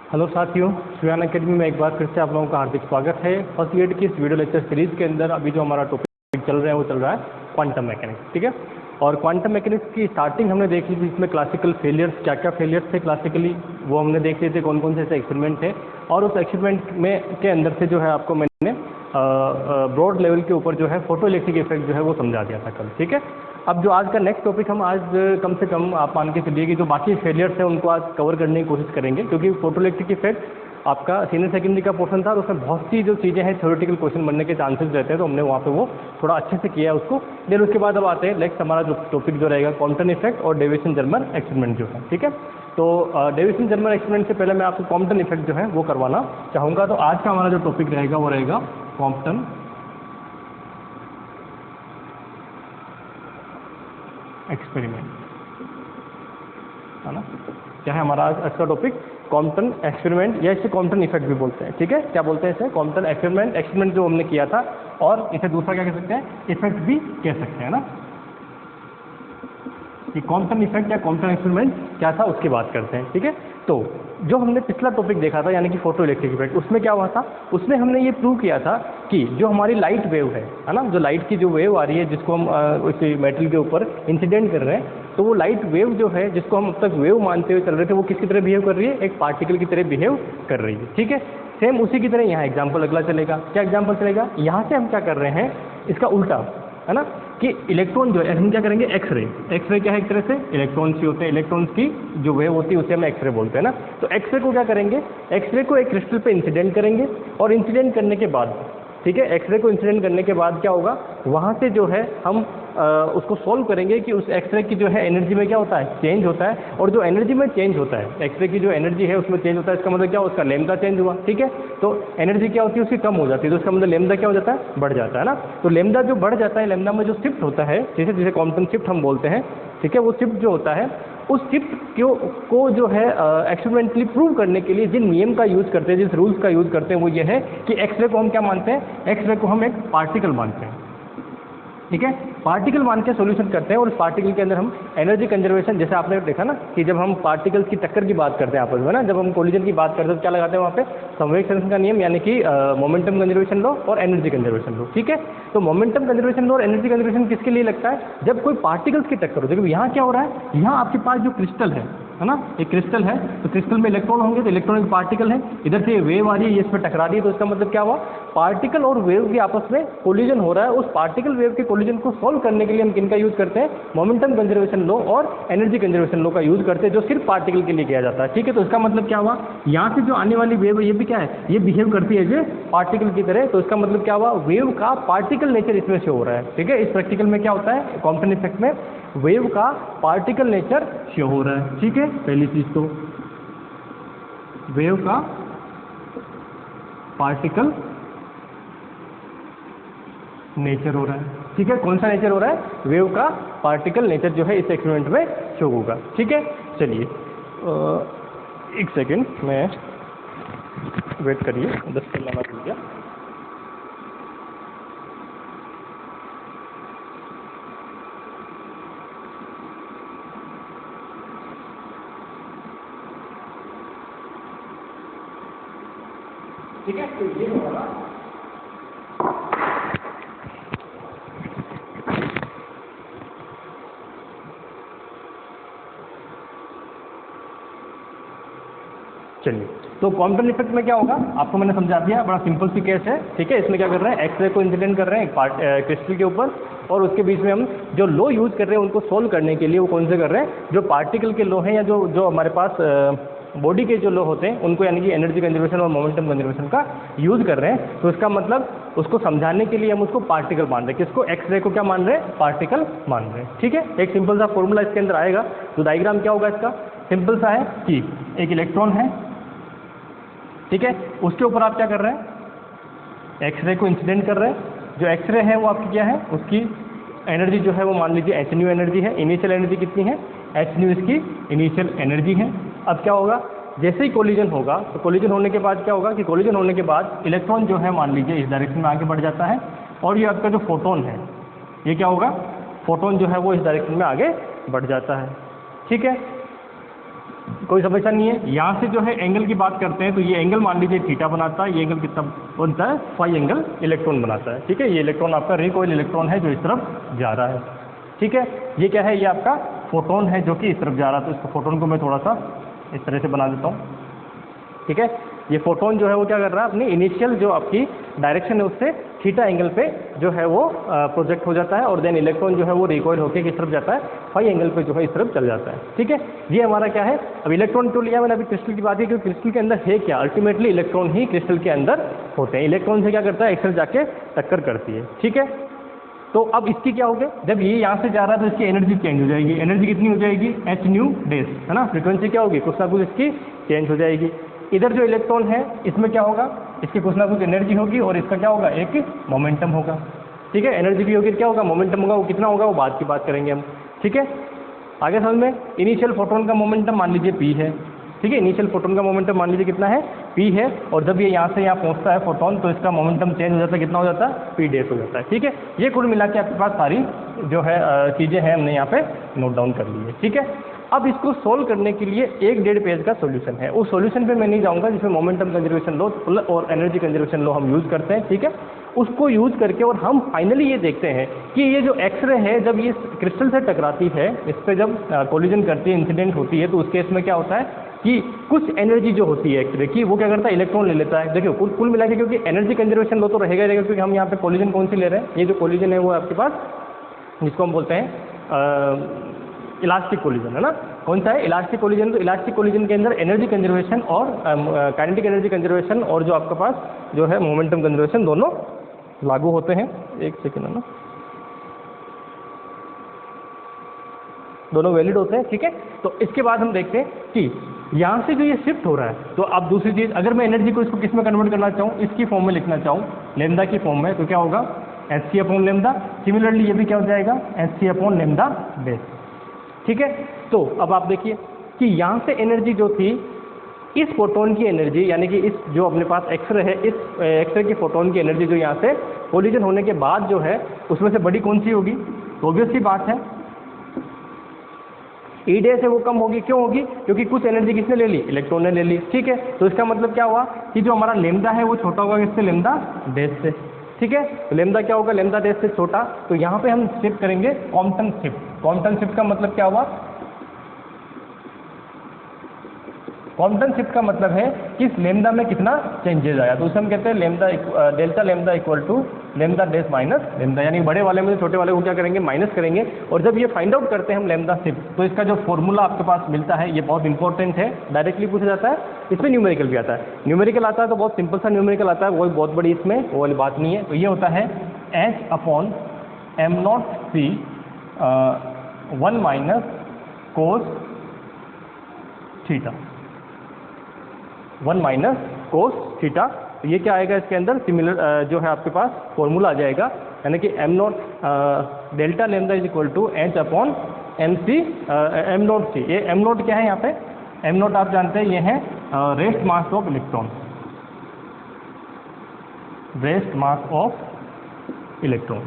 Hello साथियों, श्रेयान academy में एक बार फिर से आप लोगों का हार्दिक स्वागत है। फर्स्ट ईयर की इस वीडियो लेक्चर सीरीज के अंदर अभी जो हमारा टॉपिक चल रहा है वो चल रहा है क्वांटम मैकेनिक्स। ठीक है, और क्वांटम मैकेनिक्स की स्टार्टिंग हमने देख ली थी। इसमें क्लासिकल फेलियर्स, क्या क्या फेलियर्स थे क्लासिकली, वो हमने देख लिए थे, कौन कौन से ऐसे एक्सपेरिमेंट थे। और उस एक्सपेरिमेंट में के अंदर से जो है आपको मैंने ब्रॉड लेवल के ऊपर जो है फोटो इलेक्ट्रिक इफेक्ट जो है वो समझा दिया था कल। ठीक है, अब जो आज का नेक्स्ट टॉपिक हम आज कम से कम आप मान के चलिए कि जो बाकी फेलियर्स हैं उनको आज कवर करने की कोशिश करेंगे, क्योंकि फोटो इलेक्ट्रिक इफेक्ट आपका सीनियर सेकेंडरी का पोर्शन था और उसमें बहुत सी जो चीज़ें हैं थ्योरेटिकल क्वेश्चन बनने के चांसेस रहते हैं, तो हमने वहाँ पे वो थोड़ा अच्छे से किया है उसको। देन उसके बाद अब आते हैं नेक्स्ट हमारा जो टॉपिक जो रहेगा कॉम्पटन इफेक्ट और डेविसन जर्मर एक्सपेरिमेंट जो है। ठीक है, तो डेविसन जर्मर एक्सपेरिमेंट से पहले मैं आपको कॉम्पटन इफेक्ट जो है वो करवाना चाहूँगा। तो आज का हमारा जो टॉपिक रहेगा वो रहेगा कॉम्पटन एक्सपेरिमेंट, है ना। क्या है हमारा आज का टॉपिक? कॉम्पटन एक्सपेरिमेंट, या इसे कॉम्पटन इफेक्ट भी बोलते हैं। ठीक है, क्या बोलते हैं इसे? Compton experiment. एक्सपेरिमेंट जो हमने किया था, और इसे दूसरा क्या कह सकते हैं? इफेक्ट भी कह सकते हैं ना। कि कॉम्पटन इफेक्ट या कॉम्पटन एक्सपेरिमेंट क्या था उसकी बात करते हैं। ठीक है, तो जो हमने पिछला टॉपिक देखा था यानी कि फोटो इलेक्ट्रिक इफेक्ट, उसमें क्या हुआ था? उसमें हमने ये प्रूव किया था कि जो हमारी लाइट वेव है ना, जो लाइट की जो वेव आ रही है जिसको हम उस मेटल के ऊपर इंसिडेंट कर रहे हैं, तो वो लाइट वेव जो है जिसको हम अब तक वेव मानते हुए चल रहे थे, वो किसकी तरह बिहेव कर रही है? एक पार्टिकल की तरह बिहेव कर रही है। ठीक है, सेम उसी की तरह यहाँ एग्जाम्पल अगला चलेगा। क्या एग्जाम्पल चलेगा? यहाँ से हम क्या कर रहे हैं, इसका उल्टा, है ना, कि इलेक्ट्रॉन जो है हम क्या करेंगे? एक्सरे। एक्सरे क्या है? एक तरह से इलेक्ट्रॉन्स ही होते हैं, इलेक्ट्रॉन्स की जो वेव होती है उसे हम एक्सरे बोलते हैं ना। तो एक्सरे को क्या करेंगे? एक्सरे को एक क्रिस्टल पे इंसिडेंट करेंगे, और इंसिडेंट करने के बाद, ठीक है, एक्सरे को इंसिडेंट करने के बाद क्या होगा, वहाँ से जो है हम उसको सॉल्व करेंगे कि उस एक्सरे की जो है एनर्जी में क्या होता है? चेंज होता है। और जो एनर्जी में चेंज होता है, एक्सरे की जो एनर्जी है उसमें चेंज होता है, इसका मतलब क्या? उसका लेमदा चेंज हुआ। ठीक है, तो एनर्जी क्या होती है? उसकी कम हो जाती है, तो उसका मतलब लेमदा क्या हो जाता है? बढ़ जाता है ना। तो लेमदा जो बढ़ जाता है, लेमदा में जो शिफ्ट होता है, जिसे कॉम्पटन शिफ्ट हम बोलते हैं, ठीक है, वो शिफ्ट जो होता है, उस शिफ्ट को जो है एक्सपेरिमेंटली प्रूव करने के लिए जिन नियम का यूज़ करते हैं, जिस रूल्स का यूज़ करते हैं, वो ये है कि एक्सरे को हम क्या मानते हैं? एक्सरे को हम एक पार्टिकल मानते हैं। ठीक है, पार्टिकल मान के सॉल्यूशन करते हैं, और उस पार्टिकल के अंदर हम एनर्जी कंजर्वेशन, जैसे आपने देखा ना कि जब हम पार्टिकल्स की टक्कर की बात करते हैं आपस में ना, जब हम कोलिजन की बात करते हैं तो क्या लगाते हैं वहाँ पे? संवेग संरक्षण का नियम, यानी कि मोमेंटम कंजर्वेशन लॉ और एनर्जी कंजर्वेशन लॉ। ठीक है, तो मोमेंटम कंजर्वेशन लॉ और एनर्जी कंजर्वेशन किसके लिए लगता है? जब कोई पार्टिकल्स की टक्कर हो। देखो यहाँ क्या हो रहा है, यहाँ आपके पास जो क्रिस्टल है ना, एक क्रिस्टल है, तो क्रिस्टल में इलेक्ट्रॉन होंगे, तो इलेक्ट्रॉन एक पार्टिकल है, इधर से वेव आ रही है, ये इस पर टकरा रही है, तो इसका मतलब क्या हुआ? पार्टिकल और वेव के आपस में कोलिजन हो रहा है। उस पार्टिकल वेव के कोलिजन को सॉल्व करने के लिए हम किनका यूज करते हैं? मोमेंटम कंजर्वेशन लॉ और एनर्जी कंजर्वेशन लॉ का यूज करते हैं, जो सिर्फ पार्टिकल के लिए किया जाता है। ठीक है, तो इसका मतलब क्या हुआ? यहाँ से जो आने वाली वेव है ये भी क्या है? ये बिहेव करती है जो पार्टिकल की तरह, तो इसका मतलब क्या हुआ? वेव का पार्टिकल नेचर इसमें शो हो रहा है। ठीक है, इस प्रैक्टिकल में क्या होता है? कॉम्पटन इफेक्ट में वेव का पार्टिकल नेचर शो हो रहा है। ठीक है, पहली चीज तो वेव का पार्टिकल नेचर हो रहा है। ठीक है, कौन सा नेचर हो रहा है? वेव का पार्टिकल नेचर जो है इस एक्सपेरिमेंट में शो होगा। ठीक है, चलिए एक सेकेंड में वेट करिए, 10 सेकंड लाना भूल गया। ठीक है, तो ये होगा चलिए, तो कॉम्पटन इफेक्ट में क्या होगा आपको मैंने समझा दिया, बड़ा सिंपल सी केस है। ठीक है, इसमें क्या कर रहे हैं? एक्सरे को इंसिडेंट कर रहे हैं एक क्रिस्टल के ऊपर, और उसके बीच में हम जो लॉ यूज कर रहे हैं उनको सोल्व करने के लिए, वो कौन से कर रहे हैं? जो पार्टिकल के लॉ हैं, या जो हमारे पास बॉडी के जो लॉ होते हैं उनको, यानी कि एनर्जी कंजर्वेशन और मोमेंटम कंजर्वेशन का यूज कर रहे हैं। तो इसका मतलब उसको समझाने के लिए हम उसको पार्टिकल मान रहे हैं। किसको? एक्सरे को क्या मान रहे हैं? पार्टिकल मान रहे हैं। ठीक है, एक सिंपल सा फॉर्मूला इसके अंदर आएगा। तो डायग्राम क्या होगा इसका? सिंपल सा है कि एक इलेक्ट्रॉन है, ठीक है, उसके ऊपर आप क्या कर रहे हैं? एक्सरे को इंसिडेंट कर रहे हैं। जो एक्सरे है वो आपकी क्या है? उसकी एनर्जी जो है वो मान लीजिए एच न्यू एनर्जी है। इनिशियल एनर्जी कितनी है? एच न्यू इसकी इनिशियल एनर्जी है। अब क्या होगा? जैसे ही कोलिजन होगा, तो कोलिजन होने के बाद क्या होगा कि कोलिजन होने के बाद इलेक्ट्रॉन जो है मान लीजिए इस डायरेक्शन में आगे बढ़ जाता है, और ये आपका जो फोटोन है ये क्या होगा? फोटोन जो है वो इस डायरेक्शन में आगे बढ़ जाता है। ठीक है, कोई समस्या नहीं है। यहाँ से जो है एंगल की बात करते हैं तो ये एंगल मान लीजिए थीटा बनाता है, ये एंगल कितना बनता है, फाई एंगल इलेक्ट्रॉन बनाता है। ठीक है, ये इलेक्ट्रॉन आपका रिकॉइल इलेक्ट्रॉन है जो इस तरफ जा रहा है। ठीक है, ये क्या है, ये आपका फोटोन है जो कि इस तरफ जा रहा है। तो इस फोटोन को मैं थोड़ा सा इस तरह से बना देता हूँ। ठीक है, ये फोटोन जो है वो क्या कर रहा है, अपनी इनिशियल जो आपकी डायरेक्शन है उससे थीटा एंगल पे जो है वो प्रोजेक्ट हो जाता है, और देन इलेक्ट्रॉन जो है वो रिकॉइल होकर किस तरफ जाता है, फाई एंगल पे जो है इस तरफ चल जाता है। ठीक है, ये हमारा क्या है, अब इलेक्ट्रॉन तो लिया मैंने अभी क्रिस्टल की बात की, क्योंकि क्रिस्टल के अंदर है क्या, अल्टीमेटली इलेक्ट्रॉन ही क्रिस्टल के अंदर होते हैं। इलेक्ट्रॉन से क्या करता है, एक्सेल जाके टक्कर करती है। ठीक है, तो अब इसकी क्या हो गया, जब ये यहाँ से जा रहा है तो इसकी एनर्जी चेंज हो जाएगी। एनर्जी कितनी हो जाएगी, एच न्यू डेज, है ना, फ्रीक्वेंसी क्या होगी, कुछ ना कुछ इसकी चेंज हो जाएगी। इधर जो इलेक्ट्रॉन है इसमें क्या होगा, इसकी कुछ ना कुछ एनर्जी होगी और इसका क्या होगा, एक मोमेंटम होगा। ठीक है, एनर्जी भी होगी, क्या होगा, मोमेंटम होगा। वो कितना होगा वो बाद की बात करेंगे हम। ठीक है, आगे समझ में, इनिशियल फोटोन का मोमेंटम मान लीजिए p है। ठीक है, इनिशियल फोटोन का मोमेंटम मान लीजिए कितना है, p है, और जब ये यहाँ से यहाँ पहुँचता है फोटोन तो इसका मोमेंटम चेंज हो जाता है, कितना हो जाता है, p डेज हो जाता है। ठीक है, ये कुल मिला के आपके पास सारी जो है चीज़ें हैं हमने यहाँ पे नोट डाउन कर ली है। ठीक है, अब इसको सोल्व करने के लिए 1.5 पेज का सॉल्यूशन है। उस सॉल्यूशन पे मैं नहीं जाऊँगा जिसमें मोमेंटम कंजर्वेशन लॉ और एनर्जी कंजर्वेशन लॉ हम यूज़ करते हैं। ठीक है, उसको यूज़ करके और हम फाइनली ये देखते हैं कि ये जो एक्सरे है जब ये क्रिस्टल से टकराती है, इस पर जब कोलिजन करती है, इंसिडेंट होती है, तो उस केस में क्या होता है कि कुछ एनर्जी जो होती है एक्सरे की वो क्या करता है, इलेक्ट्रॉन ले लेता है। देखिए कुल मिला के, क्योंकि एनर्जी कंजर्वेशन लॉ तो रहेगा ही रहेगा, क्योंकि हम यहाँ पे कोलिजन कौन सी ले रहे हैं, ये जो कोलिजन है वो आपके पास जिसको हम बोलते हैं इलास्टिक कोलिजन, है ना। कौन सा है, इलास्टिक कोलिजन। तो इलास्टिक कोलिजन के अंदर एनर्जी कंजर्वेशन और काइनेटिक एनर्जी कंजर्वेशन और जो आपके पास जो है मोमेंटम कंजर्वेशन दोनों लागू होते हैं। एक सेकेंड, है ना, दोनों वैलिड होते हैं। ठीक है, तो इसके बाद हम देखते हैं कि यहाँ से जो ये शिफ्ट हो रहा है, तो अब दूसरी चीज़, अगर मैं एनर्जी को इसको किस में कन्वर्ट करना चाहूँ, इसकी फॉर्म में लिखना चाहूँ, लेमदा की फॉर्म में, तो क्या होगा, H C upon lambda. Similarly ये भी क्या हो जाएगा, H C upon lambda base. ठीक है, तो अब आप देखिए कि यहाँ से एनर्जी जो थी, इस फोटोन की एनर्जी, यानी कि इस जो अपने पास एक्सरे है, इस एक्सरे की फोटोन की एनर्जी जो यहाँ से कोलिजन होने के बाद जो है उसमें से बड़ी कौन सी होगी, तो ऑब्वियस सी बात है ई डे से वो कम होगी। क्यों होगी, क्योंकि कुछ एनर्जी किसने ले ली, इलेक्ट्रॉन ने ले ली। ठीक है, तो इसका मतलब क्या हुआ कि जो हमारा लेमदा है वो छोटा होगा किससे, लेमदा डेज से। ठीक है, तो लेमदा क्या होगा, लेमदा डेज से छोटा। तो यहाँ पे हम शिफ्ट करेंगे कॉम्पटन शिफ्ट। कॉम्पटन शिफ्ट का मतलब क्या हुआ, कॉम्पटन शिफ्ट का मतलब है कि इस लेमदा में कितना चेंजेज आया, तो उसे हम कहते हैं lambda delta lambda equal to lambda days minus lambda, यानी बड़े वाले में छोटे वाले को क्या करेंगे, माइनस करेंगे। और जब ये फाइंड आउट करते हैं हम लेमदा शिफ्ट, तो इसका जो फॉर्मूला आपके पास मिलता है ये बहुत इंपॉर्टेंट है, डायरेक्टली पूछा जाता है। इसमें न्यूमेरिकल भी आता है, न्यूमेरिकल आता है तो बहुत सिंपल सा न्यूमेरिकल आता है, वो बहुत बड़ी इसमें वो वाली बात नहीं है। तो ये होता है h upon m not c 1 minus cos theta, 1 minus cos theta. तो ये क्या आएगा इसके अंदर, सिमिलर जो है आपके पास फॉर्मूला आ जाएगा, यानी कि M not delta lambda is equal to H upon M C M not C. ये एम नॉट क्या है, यहाँ पे एम नॉट आप जानते हैं ये है rest mass of electron, rest mass of electron.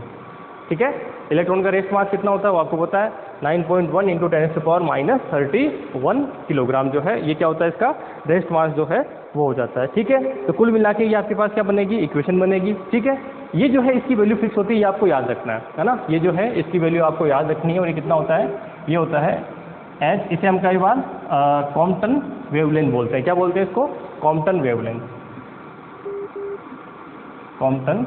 ठीक है, इलेक्ट्रॉन का रेस्ट मास कितना होता है वो आपको पता है, 9.1 इंटू 10⁻31 किलोग्राम जो है, ये क्या होता है इसका रेस्ट मास जो है वो हो जाता है। ठीक है, तो कुल मिला के ये आपके पास क्या बनेगी, इक्वेशन बनेगी। ठीक है, ये जो है इसकी वैल्यू फिक्स होती है, ये आपको याद रखना है ना, ये जो है इसकी वैल्यू आपको याद रखनी है। और ये कितना होता है, ये होता है एच, इसे हम कई बार कॉम्पटन वेवलेंथ बोलते हैं। क्या बोलते हैं इसको, कॉम्पटन वेवलेंथ, कॉम्पटन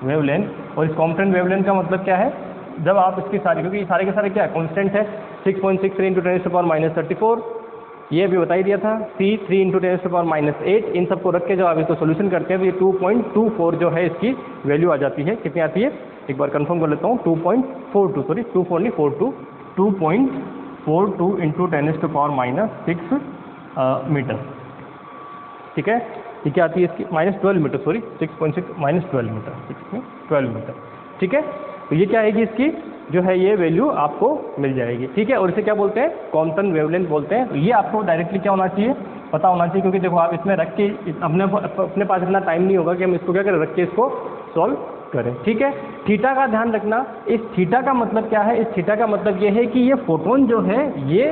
वेवलेंथ। और इस कॉम्पटन वेवलेंथ का मतलब क्या है, जब आप इसकी सारी, क्योंकि सारे के सारे क्या है, कांस्टेंट है, 6.63 इंटू 10⁻34, ये भी बता ही दिया था, C 3 इंटू 10⁻8, इन सबको रख के जब आप इसको सोल्यूशन करते हैं तो ये 2.24 जो है इसकी वैल्यू आ जाती है। कितनी आती है, एक बार कंफर्म कर लेता हूँ, 2.42, सॉरी 24 नहीं 42, 2.42 इंटू 10⁻6 मीटर। ठीक है, ये क्या आती है इसकी, -12 मीटर, सॉरी 6.6 -12 मीटर, 12 मीटर। ठीक है, तो ये क्या आएगी इसकी जो है ये वैल्यू आपको मिल जाएगी। ठीक है, और इसे क्या बोलते हैं, कॉम्पटन वेवलेंथ बोलते हैं। तो ये आपको डायरेक्टली क्या होना चाहिए, पता होना चाहिए, क्योंकि देखो आप इसमें रख के अपने पास इतना टाइम नहीं होगा कि हम इसको क्या करें, रख के इसको सॉल्व करें, ठीक है। थीटा का ध्यान रखना, इस थीटा का मतलब क्या है, इस थीटा का मतलब ये है कि ये फोटोन जो है ये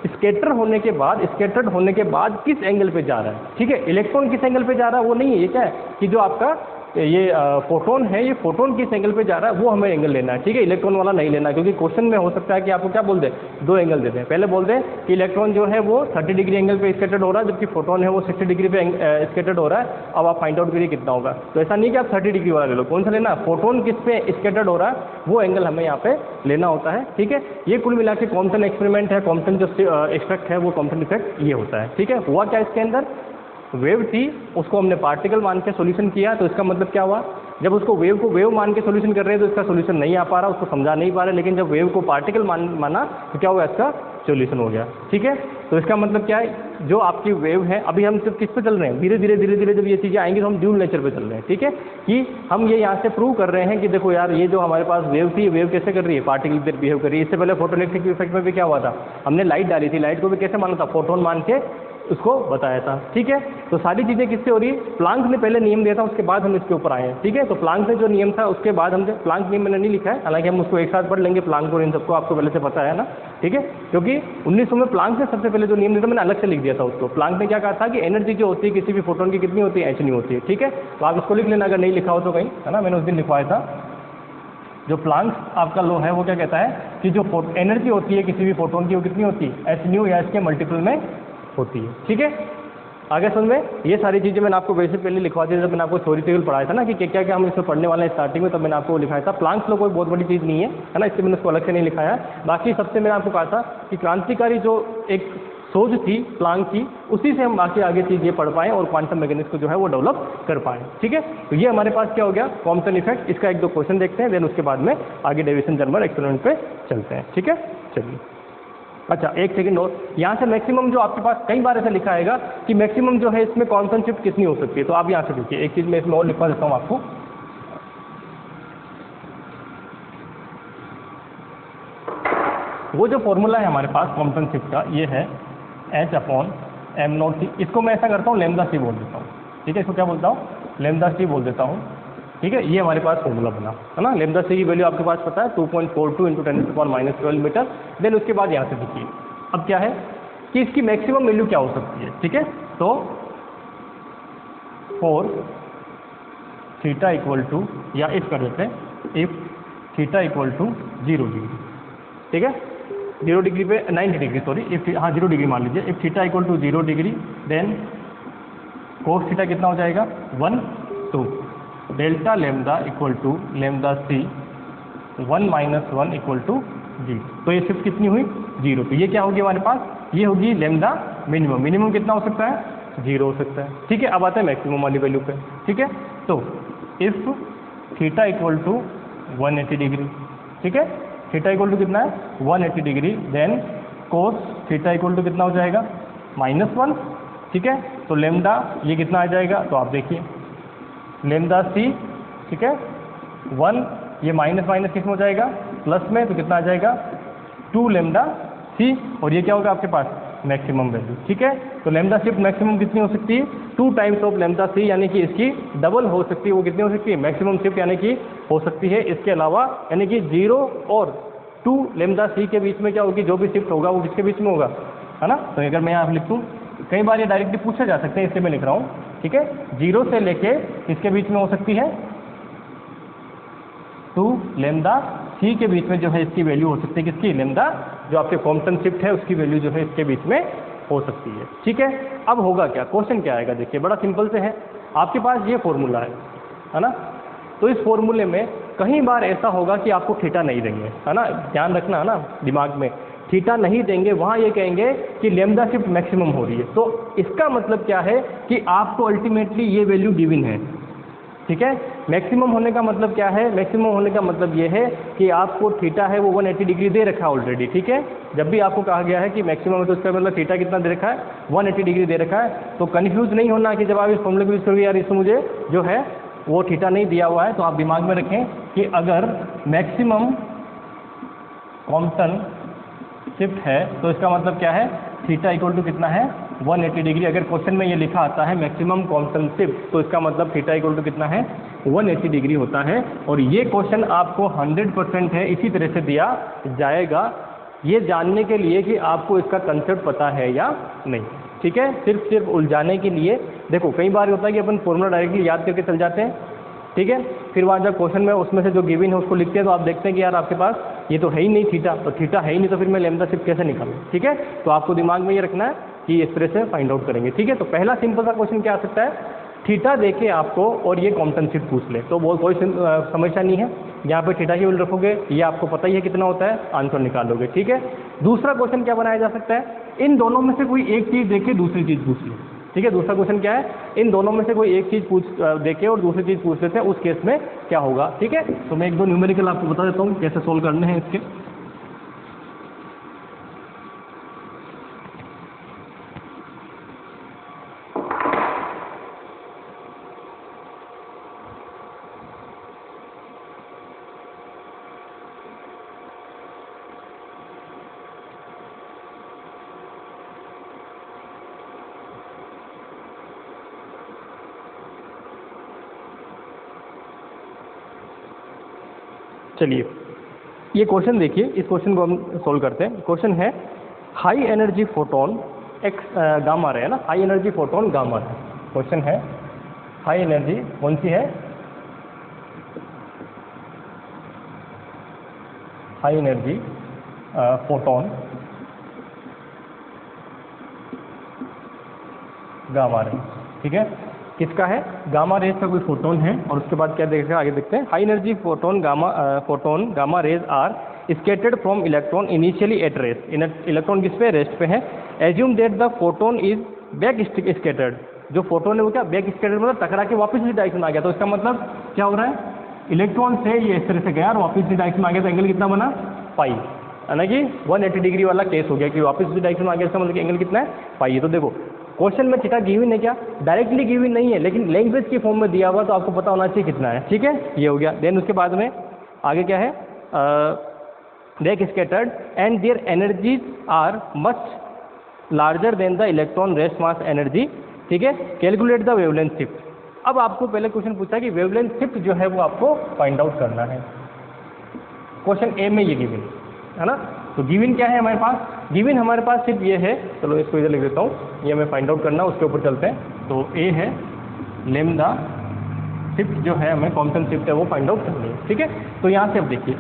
स्कैटर होने के बाद, स्कैटर्ड होने के बाद किस एंगल पे जा रहा है, ठीक है। इलेक्ट्रॉन किस एंगल पे जा रहा है वो नहीं है, ये क्या है कि जो आपका ये फोटोन है, ये फोटोन किस एंगल पे जा रहा है वो हमें एंगल लेना है, ठीक है। इलेक्ट्रॉन वाला नहीं लेना है, क्योंकि क्वेश्चन में हो सकता है कि आपको क्या बोल दे, दो एंगल दे दें। पहले बोल दें कि इलेक्ट्रॉन जो है वो 30 डिग्री एंगल पे स्कैटर्ड हो रहा है, जबकि फोटोन है वो 60 डिग्री पे स्कैटर्ड हो रहा है। अब आप फाइंड आउट करिए कितना होगा। तो ऐसा नहीं कि आप 30 डिग्री वाला ले लो, कौन सा लेना, फोटोन किस पे स्कैटर्ड हो रहा है वो एंगल हमें यहाँ पे लेना होता है, ठीक है। ये कुल मिला के कॉम्पटन एक्सपेरिमेंट है, कॉम्पटन जो इफेक्ट है वो कॉम्पटन इफेक्ट ये होता है, ठीक है। हुआ क्या इसके अंदर, वेव थी, उसको हमने पार्टिकल मान के सॉल्यूशन किया, तो इसका मतलब क्या हुआ, जब उसको वेव को वेव मान के सॉल्यूशन कर रहे हैं तो इसका सॉल्यूशन नहीं आ पा रहा, उसको समझा नहीं पा रहे, लेकिन जब वेव को पार्टिकल माना तो क्या हुआ, इसका सॉल्यूशन हो गया, ठीक है। तो इसका मतलब क्या है, जो आपकी वेव है, अभी हम सिर्फ किस पे चल रहे हैं, धीरे धीरे जब ये चीज़ें आएंगी तो हम ड्यूल नेचर पे चल रहे हैं, ठीक है। कि हम ये यहाँ से प्रूव कर रहे हैं कि देखो यार, ये जो हमारे पास वेव थी, वेव कैसे कर रही है, पार्टिकल की तरह बिहेव कर रही है। इससे पहले फोटोइलेक्ट्रिक इफेक्ट में भी क्या हुआ था, हमने लाइट डाली थी, लाइट को भी कैसे माना था, फोटोन मान के उसको बताया था, ठीक है। तो सारी चीज़ें किससे हो रही है, प्लांक ने पहले नियम दिया था, उसके बाद हम इसके ऊपर आए हैं, ठीक है। तो प्लांक ने जो नियम था उसके बाद हम, प्लांक नियम मैंने नहीं लिखा है, हालांकि हम उसको एक साथ पढ़ लेंगे, प्लांक और इन सबको आपको पहले से पता है ना, ठीक है। क्योंकि 1900 में प्लांक ने सबसे पहले जो नियम दिया था मैंने अलग से लिख दिया था उसको। प्लांक ने क्या कहा था कि एनर्जी जो होती है किसी भी फोटोन की कितनी होती है, एच नहीं होती है, ठीक है। तो आप इसको लिख लेना अगर नहीं लिखा हो तो कहीं, है ना, मैंने उस दिन लिखवाया था। जो प्लांक आपका लॉ है वो क्या कहता है कि जो एनर्जी होती है किसी भी फोटोन की वो कितनी होती है, एच न्यू या इसके मल्टीपल में होती है, ठीक है। आगे सुन में ये सारी चीज़ें मैंने आपको वैसे पहले लिखवा दी, जब मैंने आपको थ्योरेटिकल पढ़ाया था ना कि क्या क्या हम इसमें पढ़ने वाले हैं स्टार्टिंग में, तब मैंने आपको लिखाया था। प्लांक्स लॉ कोई बहुत बड़ी चीज़ नहीं है ना, इसलिए मैंने उसको अलग से नहीं लिखाया। बाकी सबसे मैंने आपको कहा था कि क्रांतिकारी जो एक सोच थी प्लांक की, उसी से हम बाकी आगे चीज़ ये पढ़ पाएँ और क्वांटम मैकेनिक्स को जो है वो डेवलप कर पाएँ, ठीक है। तो ये हमारे पास क्या हो गया, कॉम्पटन इफेक्ट। इसका एक दो क्वेश्चन देखते हैं, देन उसके बाद में आगे डेविसन जर्मर एक्सपेरिमेंट पे चलते हैं, ठीक है। चलिए, अच्छा एक सेकंड और, यहाँ से मैक्सिमम जो आपके पास कई बार ऐसा लिखा आएगा कि मैक्सिमम जो है इसमें क्वांटम शिफ्ट कितनी हो सकती है, तो आप यहाँ से देखिए, एक चीज़ मैं इसमें और लिखवा देता हूँ आपको। वो जो फॉर्मूला है हमारे पास क्वांटम शिफ्ट का, ये है H/m0c। इसको मैं ऐसा करता हूँ लैम्ब्डा c बोल देता हूँ, ठीक है। इसको क्या बोलता हूँ, लैम्ब्डा c बोल देता हूँ, ठीक है। ये हमारे पास फॉर्मूला बना है ना। लैम्ब्डा c की वैल्यू आपके पास पता है 2.42 × 10⁻12 मीटर। देन उसके बाद यहाँ से देखिए, अब क्या है कि इसकी मैक्सिमम वैल्यू क्या हो सकती है, ठीक है। तो फॉर थीटा इक्वल टू, या इफ कर देते हैं, if theta equal to 0 degree, ठीक है। 0 डिग्री पे 90 डिग्री, सॉरी, इफ, हाँ 0 डिग्री मान लीजिए। If theta equal to 0 degree, then cos theta कितना हो जाएगा 1, तो delta lambda equal to lambda c 1 - 1 equal to 0। तो ये शिफ्ट कितनी हुई 0 पे। ये क्या होगी हमारे पास, ये होगी लैम्ब्डा मिनिमम। मिनिमम कितना हो सकता है, 0 हो सकता है, ठीक है। अब आता है मैक्सिमम वाली वैल्यू पे, ठीक है। तो if theta equal to 180 degree, ठीक है। थीटा इक्वल टू कितना है 180 degree, then cos theta equal to कितना हो जाएगा -1, ठीक है। तो लैम्ब्डा ये कितना आ जाएगा, तो आप देखिए लैम्ब्डा c, ठीक है, 1, ये माइनस माइनस किस में हो जाएगा प्लस में, तो कितना आ जाएगा 2 लैम्ब्डा c, और ये क्या होगा आपके पास मैक्सिमम वैल्यू, ठीक है। तो लैम्ब्डा शिफ्ट मैक्सिमम कितनी हो सकती है 2 टाइम्स ऑफ लैम्ब्डा c, यानी कि इसकी डबल हो सकती है। वो कितनी हो सकती है मैक्सिमम शिफ्ट, यानी कि हो सकती है इसके अलावा, यानी कि 0 और 2 लैम्ब्डा c के बीच में क्या होगी, जो भी शिफ्ट होगा वो किसके बीच में होगा, है ना। तो अगर मैं यहाँ लिख दूँ, कई बार ये डायरेक्टली पूछे जा सकते हैं, इसलिए मैं लिख रहा हूँ, ठीक है। 0 से लेके इसके बीच में हो सकती है 2 लैम्ब्डा c के बीच में जो है इसकी वैल्यू हो सकती है किसकी, लैम्ब्डा जो आपके कॉम्पटन शिफ्ट है उसकी वैल्यू जो है इसके बीच में हो सकती है, ठीक है। अब होगा क्या, क्वेश्चन क्या आएगा, देखिए बड़ा सिंपल से है। आपके पास ये फॉर्मूला है ना। तो इस फॉर्मूले में कई बार ऐसा होगा कि आपको थीटा नहीं देंगे, है ना, ध्यान रखना है ना दिमाग में, थीटा नहीं देंगे, वहाँ ये कहेंगे कि लैम्ब्डा शिफ्ट मैक्सिमम हो रही है। तो इसका मतलब क्या है कि आपको अल्टीमेटली ये वैल्यू गिवन है, ठीक है। मैक्सिमम होने का मतलब क्या है, मैक्सिमम होने का मतलब ये है कि आपको थीटा है वो 180 डिग्री दे रखा है ऑलरेडी, ठीक है। जब भी आपको कहा गया है कि मैक्सिमम है तो इसका मतलब थीटा कितना दे रखा है 180 डिग्री दे रखा है। तो कन्फ्यूज नहीं होना कि जब आप इस फॉर्मूले को यूज करोगे यार इसमें मुझे जो है वो थीटा नहीं दिया हुआ है, तो आप दिमाग में रखें कि अगर मैक्सिमम कॉम्पटन शिफ्ट है तो इसका मतलब क्या है थीटा इक्वल टू कितना है 180 डिग्री। अगर क्वेश्चन में ये लिखा आता है मैक्सिमम कांस्टेंट शिफ्ट तो इसका मतलब थीटा इक्वल टू कितना है 180 डिग्री होता है। और ये क्वेश्चन आपको 100% है इसी तरह से दिया जाएगा, ये जानने के लिए कि आपको इसका कंसेप्ट पता है या नहीं। ठीक है, सिर्फ उलझाने के लिए। देखो कई बार होता है कि अपन फॉर्मूला डायरेक्टली याद करके चल जाते हैं, ठीक है, फिर वहाँ जब क्वेश्चन में उसमें से जो गिवन है उसको लिखते हैं तो आप देखते हैं कि यार आपके पास ये तो है ही नहीं थीटा, तो थीटा है ही नहीं तो फिर मैं लैम्डा शिफ्ट कैसे निकालूं। ठीक है, तो आपको दिमाग में ये रखना है कि इस तरह से फाइंड आउट करेंगे। ठीक है, तो पहला सिंपल सा क्वेश्चन क्या आ सकता है, थीटा देके आपको और ये कांस्टेंट शिफ्ट पूछ ले तो वो कोई समस्या नहीं है, यहाँ पे थीटा की वैल्यू रखोगे, ये आपको पता ही है कितना होता है, आंसर निकाल लोगे। ठीक है, दूसरा क्वेश्चन क्या बनाया जा सकता है, इन दोनों में से कोई एक चीज़ देके दूसरी चीज़ पूछ लो। ठीक है, दूसरा क्वेश्चन क्या है, इन दोनों में से कोई एक चीज़ देके और दूसरी चीज़ पूछ लेते हैं, उस केस में क्या होगा। ठीक है, तो मैं एक दो न्यूमेरिकल आपको बता देता हूँ कैसे सोल्व करने हैं इसके। चलिए ये क्वेश्चन देखिए, इस क्वेश्चन को हम सोल्व करते हैं। क्वेश्चन है high energy photon x gamma ray है ना, high energy photon gamma ray. Question है हाई एनर्जी कौन सी है, high energy photon gamma ray. ठीक है, किसका है, गामा रेज का कोई फोटोन है। और उसके बाद क्या देखेगा, आगे देखते हैं, high energy photon gamma rays are scattered from electron initially at rest. Electron किस पे, रेस्ट पे है। Assume that the photon is back scattered, जो फोटोन है वो क्या बैक स्कैटर्ड मतलब टकरा के वापस इसी डायरेक्शन में आ गया। तो इसका मतलब क्या हो रहा है, इलेक्ट्रॉन से ये इस तरह से गया और वापस इसी डायरेक्शन में आ गया, तो एंगल कितना बना पाई, है ना कि 180 डिग्री वाला केस हो गया कि वापस इसी डायरेक्शन में आ गया। इसका मतलब एंगल कितना है पाई। तो देखो क्वेश्चन में थीटा गिवन है क्या, डायरेक्टली गिवन नहीं है लेकिन लैंग्वेज की फॉर्म में दिया हुआ, तो आपको पता होना चाहिए कितना है। ठीक है, ये हो गया। देन उसके बाद में आगे क्या है, back scattered and their energies are much larger than the electron rest mass energy. ठीक है, कैलकुलेट द वेवलेंथ शिफ्ट। अब आपको पहले क्वेश्चन पूछा कि वेवलेंथ शिफ्ट जो है वो आपको फाइंड आउट करना है। क्वेश्चन ए में ये गिवन है ना, तो गिवन क्या है हमारे पास, गिवन हमारे पास सिर्फ ये है, चलो इसको इधर लिख देता हूँ, ये हमें फाइंड आउट करना, उसके ऊपर चलते हैं। तो ए है लैम्डा शिफ्ट जो है हमें कांस्टेंट शिफ्ट है वो फाइंड आउट करनी है। ठीक है, तो यहाँ से अब देखिए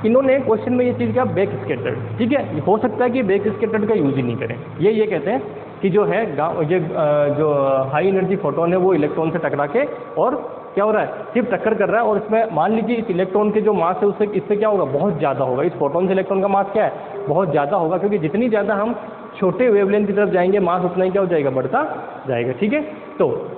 इन्होंने क्वेश्चन में ये चीज़ क्या, बैक स्कैटर्ड। ठीक है, हो सकता है कि बैक स्कैटर्ड का यूज ही नहीं करें, ये कहते हैं कि जो है ये जो हाई एनर्जी फोटोन है वो इलेक्ट्रॉन से टकरा के और क्या हो रहा है, सिर्फ टक्कर कर रहा है। और इसमें मान लीजिए इस इलेक्ट्रॉन के जो मास है उससे इससे क्या होगा, बहुत ज़्यादा होगा। इस फोटोन से इलेक्ट्रॉन का मास क्या है, बहुत ज़्यादा होगा, क्योंकि जितनी ज़्यादा हम छोटे वेवलेंथ की तरफ जाएंगे मास उतना ही क्या हो जाएगा, बढ़ता जाएगा। ठीक है, तो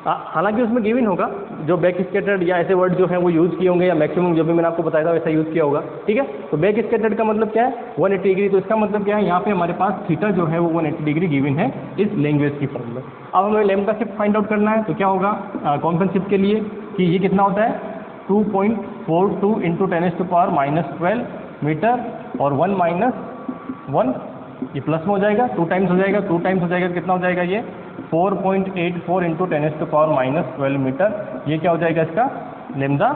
हालांकि उसमें गिवन होगा जो बैक स्कैटर्ड या ऐसे वर्ड जो है वो यूज़ किए होंगे, या मैक्सिमम जो भी मैंने आपको बताया था वैसा यूज़ किया होगा। ठीक है, तो बैक स्कैटर्ड का मतलब क्या है, 180 डिग्री। तो इसका मतलब क्या है, यहाँ पे हमारे पास थीटा जो है वो 180 डिग्री गिवन है इस लैंग्वेज की फॉर्म में। अब हमें लैम्डा शिफ्ट फाइंड आउट करना है, तो क्या होगा कांस्टेंट शिफ्ट के लिए कि ये कितना होता है 2.42 इंटू 10⁻12 मीटर, और 1 - 1 ये प्लस में हो जाएगा, 2 टाइम्स हो जाएगा, 2 टाइम्स हो जाएगा, कितना हो जाएगा ये 4.84 इंटू 10⁻12 मीटर। ये क्या हो जाएगा इसका लैम्डा,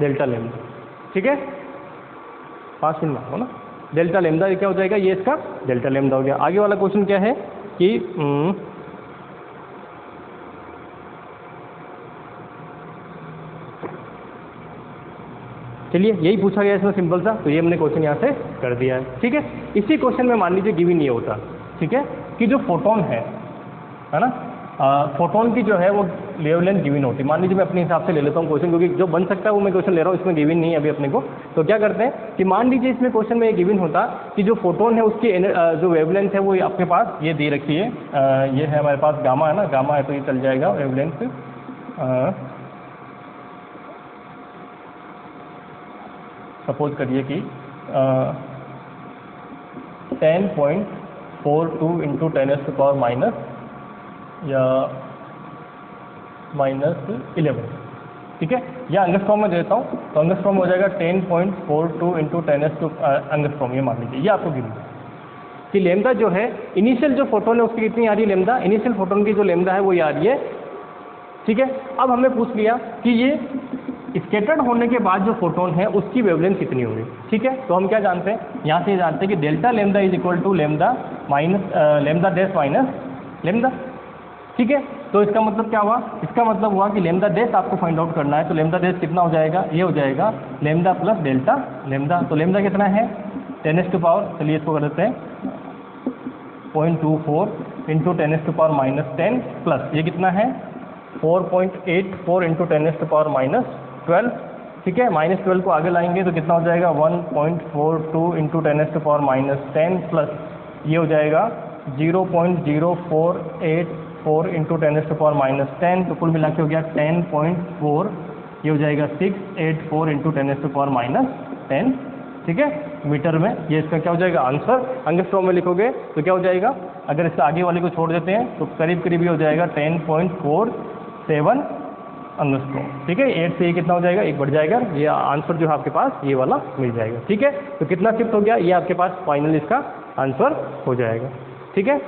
डेल्टा लैम्डा। ठीक है, 5 मिनट हो ना, डेल्टा लैम्डा ये क्या हो जाएगा, ये इसका डेल्टा लैम्डा हो गया। आगे वाला क्वेश्चन क्या है कि चलिए यही पूछा गया इसमें सिंपल सा, तो ये हमने क्वेश्चन यहाँ से कर दिया है। ठीक है, इसी क्वेश्चन में मान लीजिए गिवन ये होता, ठीक है, कि जो फोटोन है ना, फोटोन की जो है वो वेवलेंथ गिवन होती। मान लीजिए मैं अपने हिसाब से ले लेता हूँ क्वेश्चन, क्योंकि जो बन सकता है वो मैं क्वेश्चन ले रहा हूँ, इसमें गिवन नहीं है अभी अपने को। तो क्या करते हैं कि मान लीजिए इसमें क्वेश्चन में ये गिवन होता कि जो फोटोन है उसकी जो वेवलेंथ है वो आपके पास ये दे रखी है, ये है हमारे पास गामा है ना, गामा है तो ये चल जाएगा वेवलेंथ, सपोज करिए कि 10.42 इंटू 10⁻⁻, या -11। ठीक है, या एंगस्ट्रॉम में देता हूँ, तो एंगस्ट्रॉम हो जाएगा 10.42 इंटू 10 एंगस्ट्रॉम, ये मान लीजिए ये आपको गिवन। कि लेमदा जो है इनिशियल जो फोटोन है उसकी कितनी आ रही है लेमदा, इनिशियल फोटोन की जो लेमदा है वो ये आ रही है, ठीक है। अब हमने पूछ लिया कि ये स्कैटर्ड होने के बाद जो फोटोन है उसकी वेवलेंथ कितनी होगी, ठीक है। तो हम क्या जानते हैं, यहाँ से जानते हैं कि delta lambda is equal to lambda minus lambda dash minus lambda, ठीक है। तो इसका मतलब क्या हुआ, इसका मतलब हुआ कि लेमदा डैश आपको फाइंड आउट करना है, तो लेमदा डैश कितना हो जाएगा, ये हो जाएगा लेमदा प्लस डेल्टा लेमदा। तो लेमदा कितना है 10⁻, चलिए इसको कर देते हैं 0.24 इंटू 10⁻−10 प्लस ये कितना है 4.84 इंटू 10⁻−12, ठीक है। -12 को आगे लाएंगे तो कितना हो जाएगा 1.42 इंटू 10⁻−10 प्लस ये हो जाएगा 0.0484 इंटू 10⁻10, तो कुल मिला के हो गया 10.4, ये हो जाएगा 684 इंटू 10⁻10, ठीक है, मीटर में। ये इसका क्या हो जाएगा आंसर, एंगस्ट्रॉम में लिखोगे तो क्या हो जाएगा, अगर इससे आगे वाले को छोड़ देते हैं तो करीब करीब ये हो जाएगा 10.47 एंगस्ट्रॉम, ठीक है। 8 से ये कितना हो जाएगा, एक बढ़ जाएगा, ये आंसर जो है आपके पास ये वाला मिल जाएगा, ठीक है। तो कितना शिफ्ट हो गया, ये आपके पास फाइनल इसका आंसर हो जाएगा, ठीक है।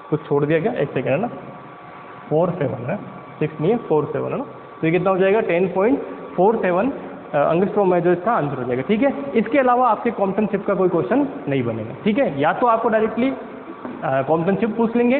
कुछ छोड़ दिया गया, एक सेकेंड है ना, 47 है, 6 नहीं है 47 है ना, तो ये कितना हो जाएगा 10.47 एंगस्ट्रॉम में जो इसका आंसर हो जाएगा, ठीक है। इसके अलावा आपके कॉम्पटन शिफ्ट का कोई क्वेश्चन नहीं बनेगा, ठीक है। या तो आपको डायरेक्टली कॉम्पटन शिफ्ट पूछ लेंगे,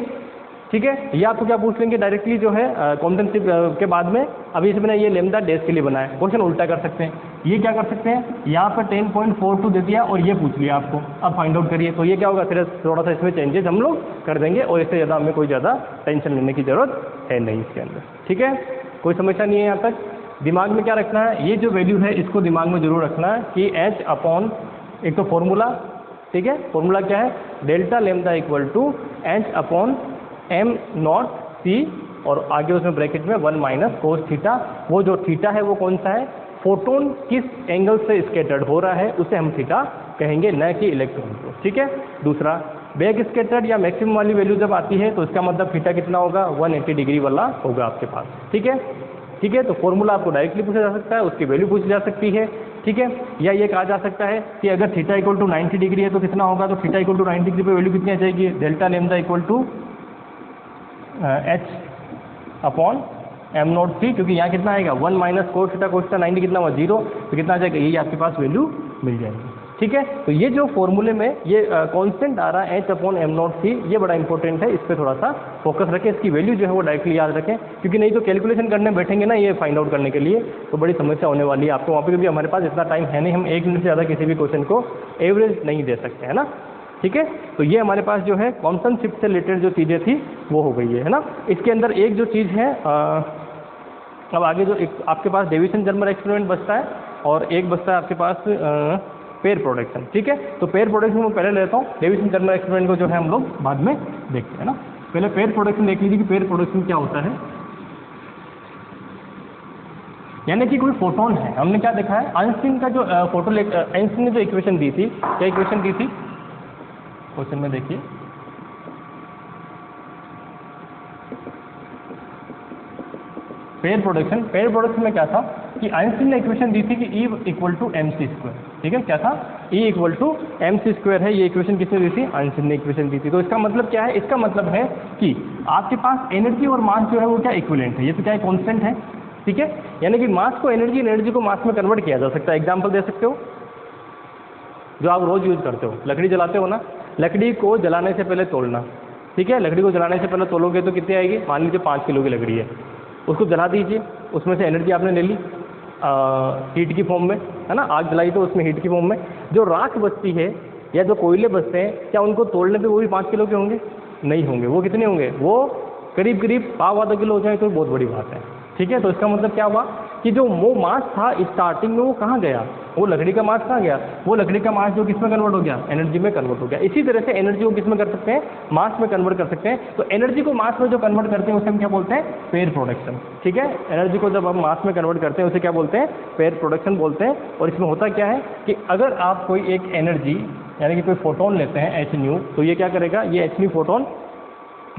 ठीक है, या आपको क्या पूछ लेंगे डायरेक्टली जो है कॉम्पटन शिफ्ट के बाद में अभी इसमें ये लेमदा डैश के लिए बना है, क्वेश्चन उल्टा कर सकते हैं। ये क्या कर सकते हैं, यहाँ पर 10.42 दे दिया और ये पूछ लिया आपको, अब फाइंड आउट करिए, तो ये क्या होगा, फिर थोड़ा सा इसमें चेंजेस हम लोग कर देंगे और इससे ज़्यादा हमें कोई ज़्यादा टेंशन लेने की ज़रूरत है नहीं इसके अंदर, ठीक है। कोई समस्या नहीं है यहाँ तक। दिमाग में क्या रखना है, ये जो वैल्यू है इसको दिमाग में जरूर रखना है कि H अपॉन एक तो फॉर्मूला, ठीक है, फॉर्मूला क्या है, delta lambda equal to H upon m naught c और आगे उसमें ब्रैकेट में 1 माइनस कोस थीटा। वो जो थीटा है वो कौन सा है, फोटोन किस एंगल से स्कैटर्ड हो रहा है उसे हम थीटा कहेंगे, न कि इलेक्ट्रॉन को, ठीक है। दूसरा, बैक स्कैटर्ड या मैक्सिमम वाली वैल्यू जब आती है तो इसका मतलब थीटा कितना होगा, 180 डिग्री वाला होगा आपके पास, ठीक है, ठीक है। तो फॉर्मूला आपको डायरेक्टली पूछा जा सकता है, उसकी वैल्यू पूछी जा सकती है, ठीक है। या ये कहा जा सकता है कि अगर थीटा इक्वल टू 90 डिग्री है तो कितना होगा, तो थीटा इक्वल टू 90 डिग्री पे वैल्यू कितनी आ जाएगी, delta lambda equal to H upon m naught c, क्योंकि यहाँ कितना आएगा 1 माइनस कोस थीटा 90 कितना हुआ 0, तो कितना आ जाएगा, यही आपके पास वैल्यू मिल जाएगी, ठीक है। तो ये जो फॉर्मूले में ये कांस्टेंट आ रहा है H upon m naught c, ये बड़ा इंपॉर्टेंट है, इस पर थोड़ा सा फोकस रखें, इसकी वैल्यू जो है वो डायरेक्टली याद रखें, क्योंकि नहीं तो कैलकुलेशन करने बैठेंगे ना ये फाइंड आउट करने के लिए तो बड़ी समस्या होने वाली है आपको वहाँ पे, क्योंकि हमारे पास इतना टाइम है नहीं, हम 1 मिनट से ज़्यादा किसी भी क्वेश्चन को एवरेज नहीं दे सकते, है ना, ठीक है। तो ये हमारे पास जो है कॉम्पटन शिफ्ट से रिलेटेड जो चीज़ें थी वो हो गई है ना। इसके अंदर एक जो चीज़ है, अब आगे जो एक आपके पास डेविएशन जर्मर एक्सपेरिमेंट बचता है और एक बचता है आपके पास पेयर प्रोडक्शन, ठीक है। तो पेयर प्रोडक्शन मैं पहले लेता हूँ, डेविएशन जर्मर एक्सपेरिमेंट को जो है हम लोग बाद में देखते हैं ना। पहले पेयर प्रोडक्शन देख लीजिए कि पेयर प्रोडक्शन क्या होता है। यानी कि कोई फोटोन है, हमने क्या देखा है, आइंस्टीन का जो आइंस्टीन ने जो इक्वेशन दी थी, क्या इक्वेशन दी थी क्वेश्चन में देखिए, पेयर प्रोडक्शन में क्या था कि आइंस्टीन ने इक्वेशन दी थी कि E equal to mc square, ठीक है, क्या था, E equal to mc square है, ये इक्वेशन किसने दी थी, आइंस्टीन ने इक्वेशन दी थी। तो इसका मतलब क्या है, इसका मतलब है कि आपके पास एनर्जी और मास जो है वो क्या इक्विवेलेंट है, ये तो क्या है कांस्टेंट है, ठीक है। यानी कि मास को एनर्जी को मास में कन्वर्ट किया जा सकता है। एग्जाम्पल दे सकते हो, जो आप रोज़ यूज़ करते हो, लकड़ी जलाते हो ना, लकड़ी को जलाने से पहले तोलना, ठीक है, लकड़ी को जलाने से पहले तोलोगे तो कितनी आएगी, मान लीजिए 5 किलो की लकड़ी है, उसको जला दीजिए, उसमें से एनर्जी आपने ले ली हीट की फॉर्म में, है ना, आग जलाई तो उसमें हीट की फॉर्म में जो राख बचती है या जो कोयले बचते हैं, क्या उनको तोड़ने पे वो भी 5 किलो के होंगे, नहीं होंगे, वो कितने होंगे, वो करीब करीब पाव आधा किलो हो जाए तो बहुत बड़ी बात है, ठीक है। तो इसका मतलब क्या हुआ कि जो वो मास था स्टार्टिंग में वो कहाँ गया, वो लकड़ी का मास कहाँ गया, वो लकड़ी का मास जो किस में कन्वर्ट हो गया, एनर्जी में कन्वर्ट हो गया। इसी तरह से एनर्जी को किस में कर सकते हैं, मास में कन्वर्ट कर सकते हैं। तो एनर्जी को मास में जो कन्वर्ट करते हैं उसे हम क्या बोलते हैं, पेयर प्रोडक्शन, ठीक है। एनर्जी को जब हम मास में कन्वर्ट करते हैं उसे क्या बोलते हैं, पेयर प्रोडक्शन बोलते हैं। और इसमें होता क्या है कि अगर आप कोई एक एनर्जी यानी कि कोई फोटोन लेते हैं h, तो ये क्या करेगा, ये h फोटोन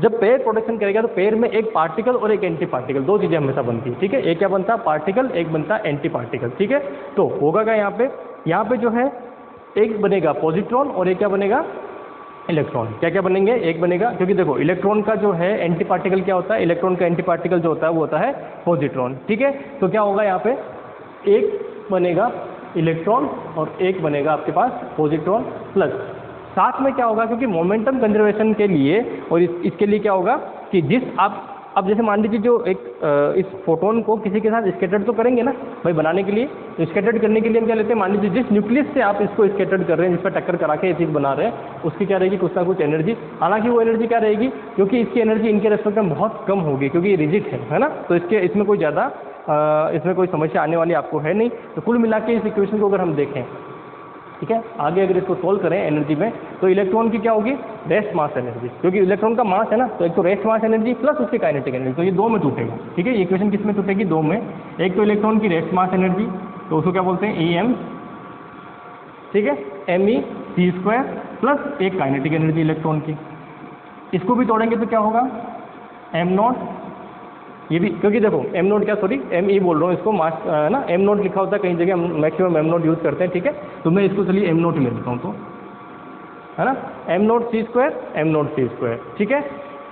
जब पेयर प्रोडक्शन करेगा तो पेयर में एक पार्टिकल और एक एंटी पार्टिकल, दो चीज़ें हमेशा बनती है, ठीक है। एक क्या बनता है, पार्टिकल, एक बनता है एंटी पार्टिकल, ठीक है। तो होगा क्या, यहाँ पे जो है एक बनेगा पॉजिट्रॉन और एक क्या बनेगा, इलेक्ट्रॉन क्या क्या बनेंगे, एक बनेगा, क्योंकि देखो इलेक्ट्रॉन का जो है एंटी पार्टिकल क्या होता है, इलेक्ट्रॉन का एंटी पार्टिकल जो होता है वो होता है पॉजिट्रॉन, ठीक है। तो क्या होगा यहाँ पे, एक बनेगा इलेक्ट्रॉन और एक बनेगा आपके पास पॉजिट्रॉन, प्लस साथ में क्या होगा, क्योंकि मोमेंटम कंजर्वेशन के लिए और इसके लिए क्या होगा कि जिस आप अब जैसे मान लीजिए जो एक इस फोटोन को किसी के साथ स्कैटर्ड तो करेंगे ना भाई बनाने के लिए, तो स्कैटर्ड करने के लिए हम क्या लेते हैं, मान लीजिए जिस न्यूक्लियस से आप इसको स्कैटर्ड कर रहे हैं, जिस पर टक्कर करा के ये चीज़ बना रहे हैं, उसकी क्या रहेगी, कुछ ना कुछ एनर्जी। हालांकि वो एनर्जी क्या रहेगी, क्योंकि इसकी एनर्जी इनके रेस्पेक्ट में बहुत कम होगी, क्योंकि ये रिजिड है ना, तो इसमें कोई ज़्यादा इसमें कोई समस्या आने वाली आपको है नहीं। तो कुल मिला के इस इक्वेशन को अगर हम देखें, ठीक है, आगे अगर इसको सोल्व करें एनर्जी में, तो इलेक्ट्रॉन की क्या होगी, रेस्ट मास एनर्जी, क्योंकि इलेक्ट्रॉन का मास है ना, तो एक तो रेस्ट मास एनर्जी प्लस उसकी काइनेटिक एनर्जी, तो ये दो में टूटेगा, ठीक है। ये इक्वेशन किस में टूटेगी, दो में। एक तो इलेक्ट्रॉन की रेस्ट मास एनर्जी, तो उसको क्या बोलते हैं, EM, ठीक है, MeC² प्लस एक काइनेटिक एनर्जी इलेक्ट्रॉन की। इसको भी तोड़ेंगे तो क्या होगा, m0, ये भी, क्योंकि देखो m0 क्या, सॉरी Me बोल रहा हूँ, इसको मास ना m0 लिखा होता है कई जगह, हम मैक्सिमम m0 यूज़ करते हैं, ठीक है। तो मैं इसको चलिए m0 ले लेता हूँ, तो है ना, m0C², m0C², ठीक है।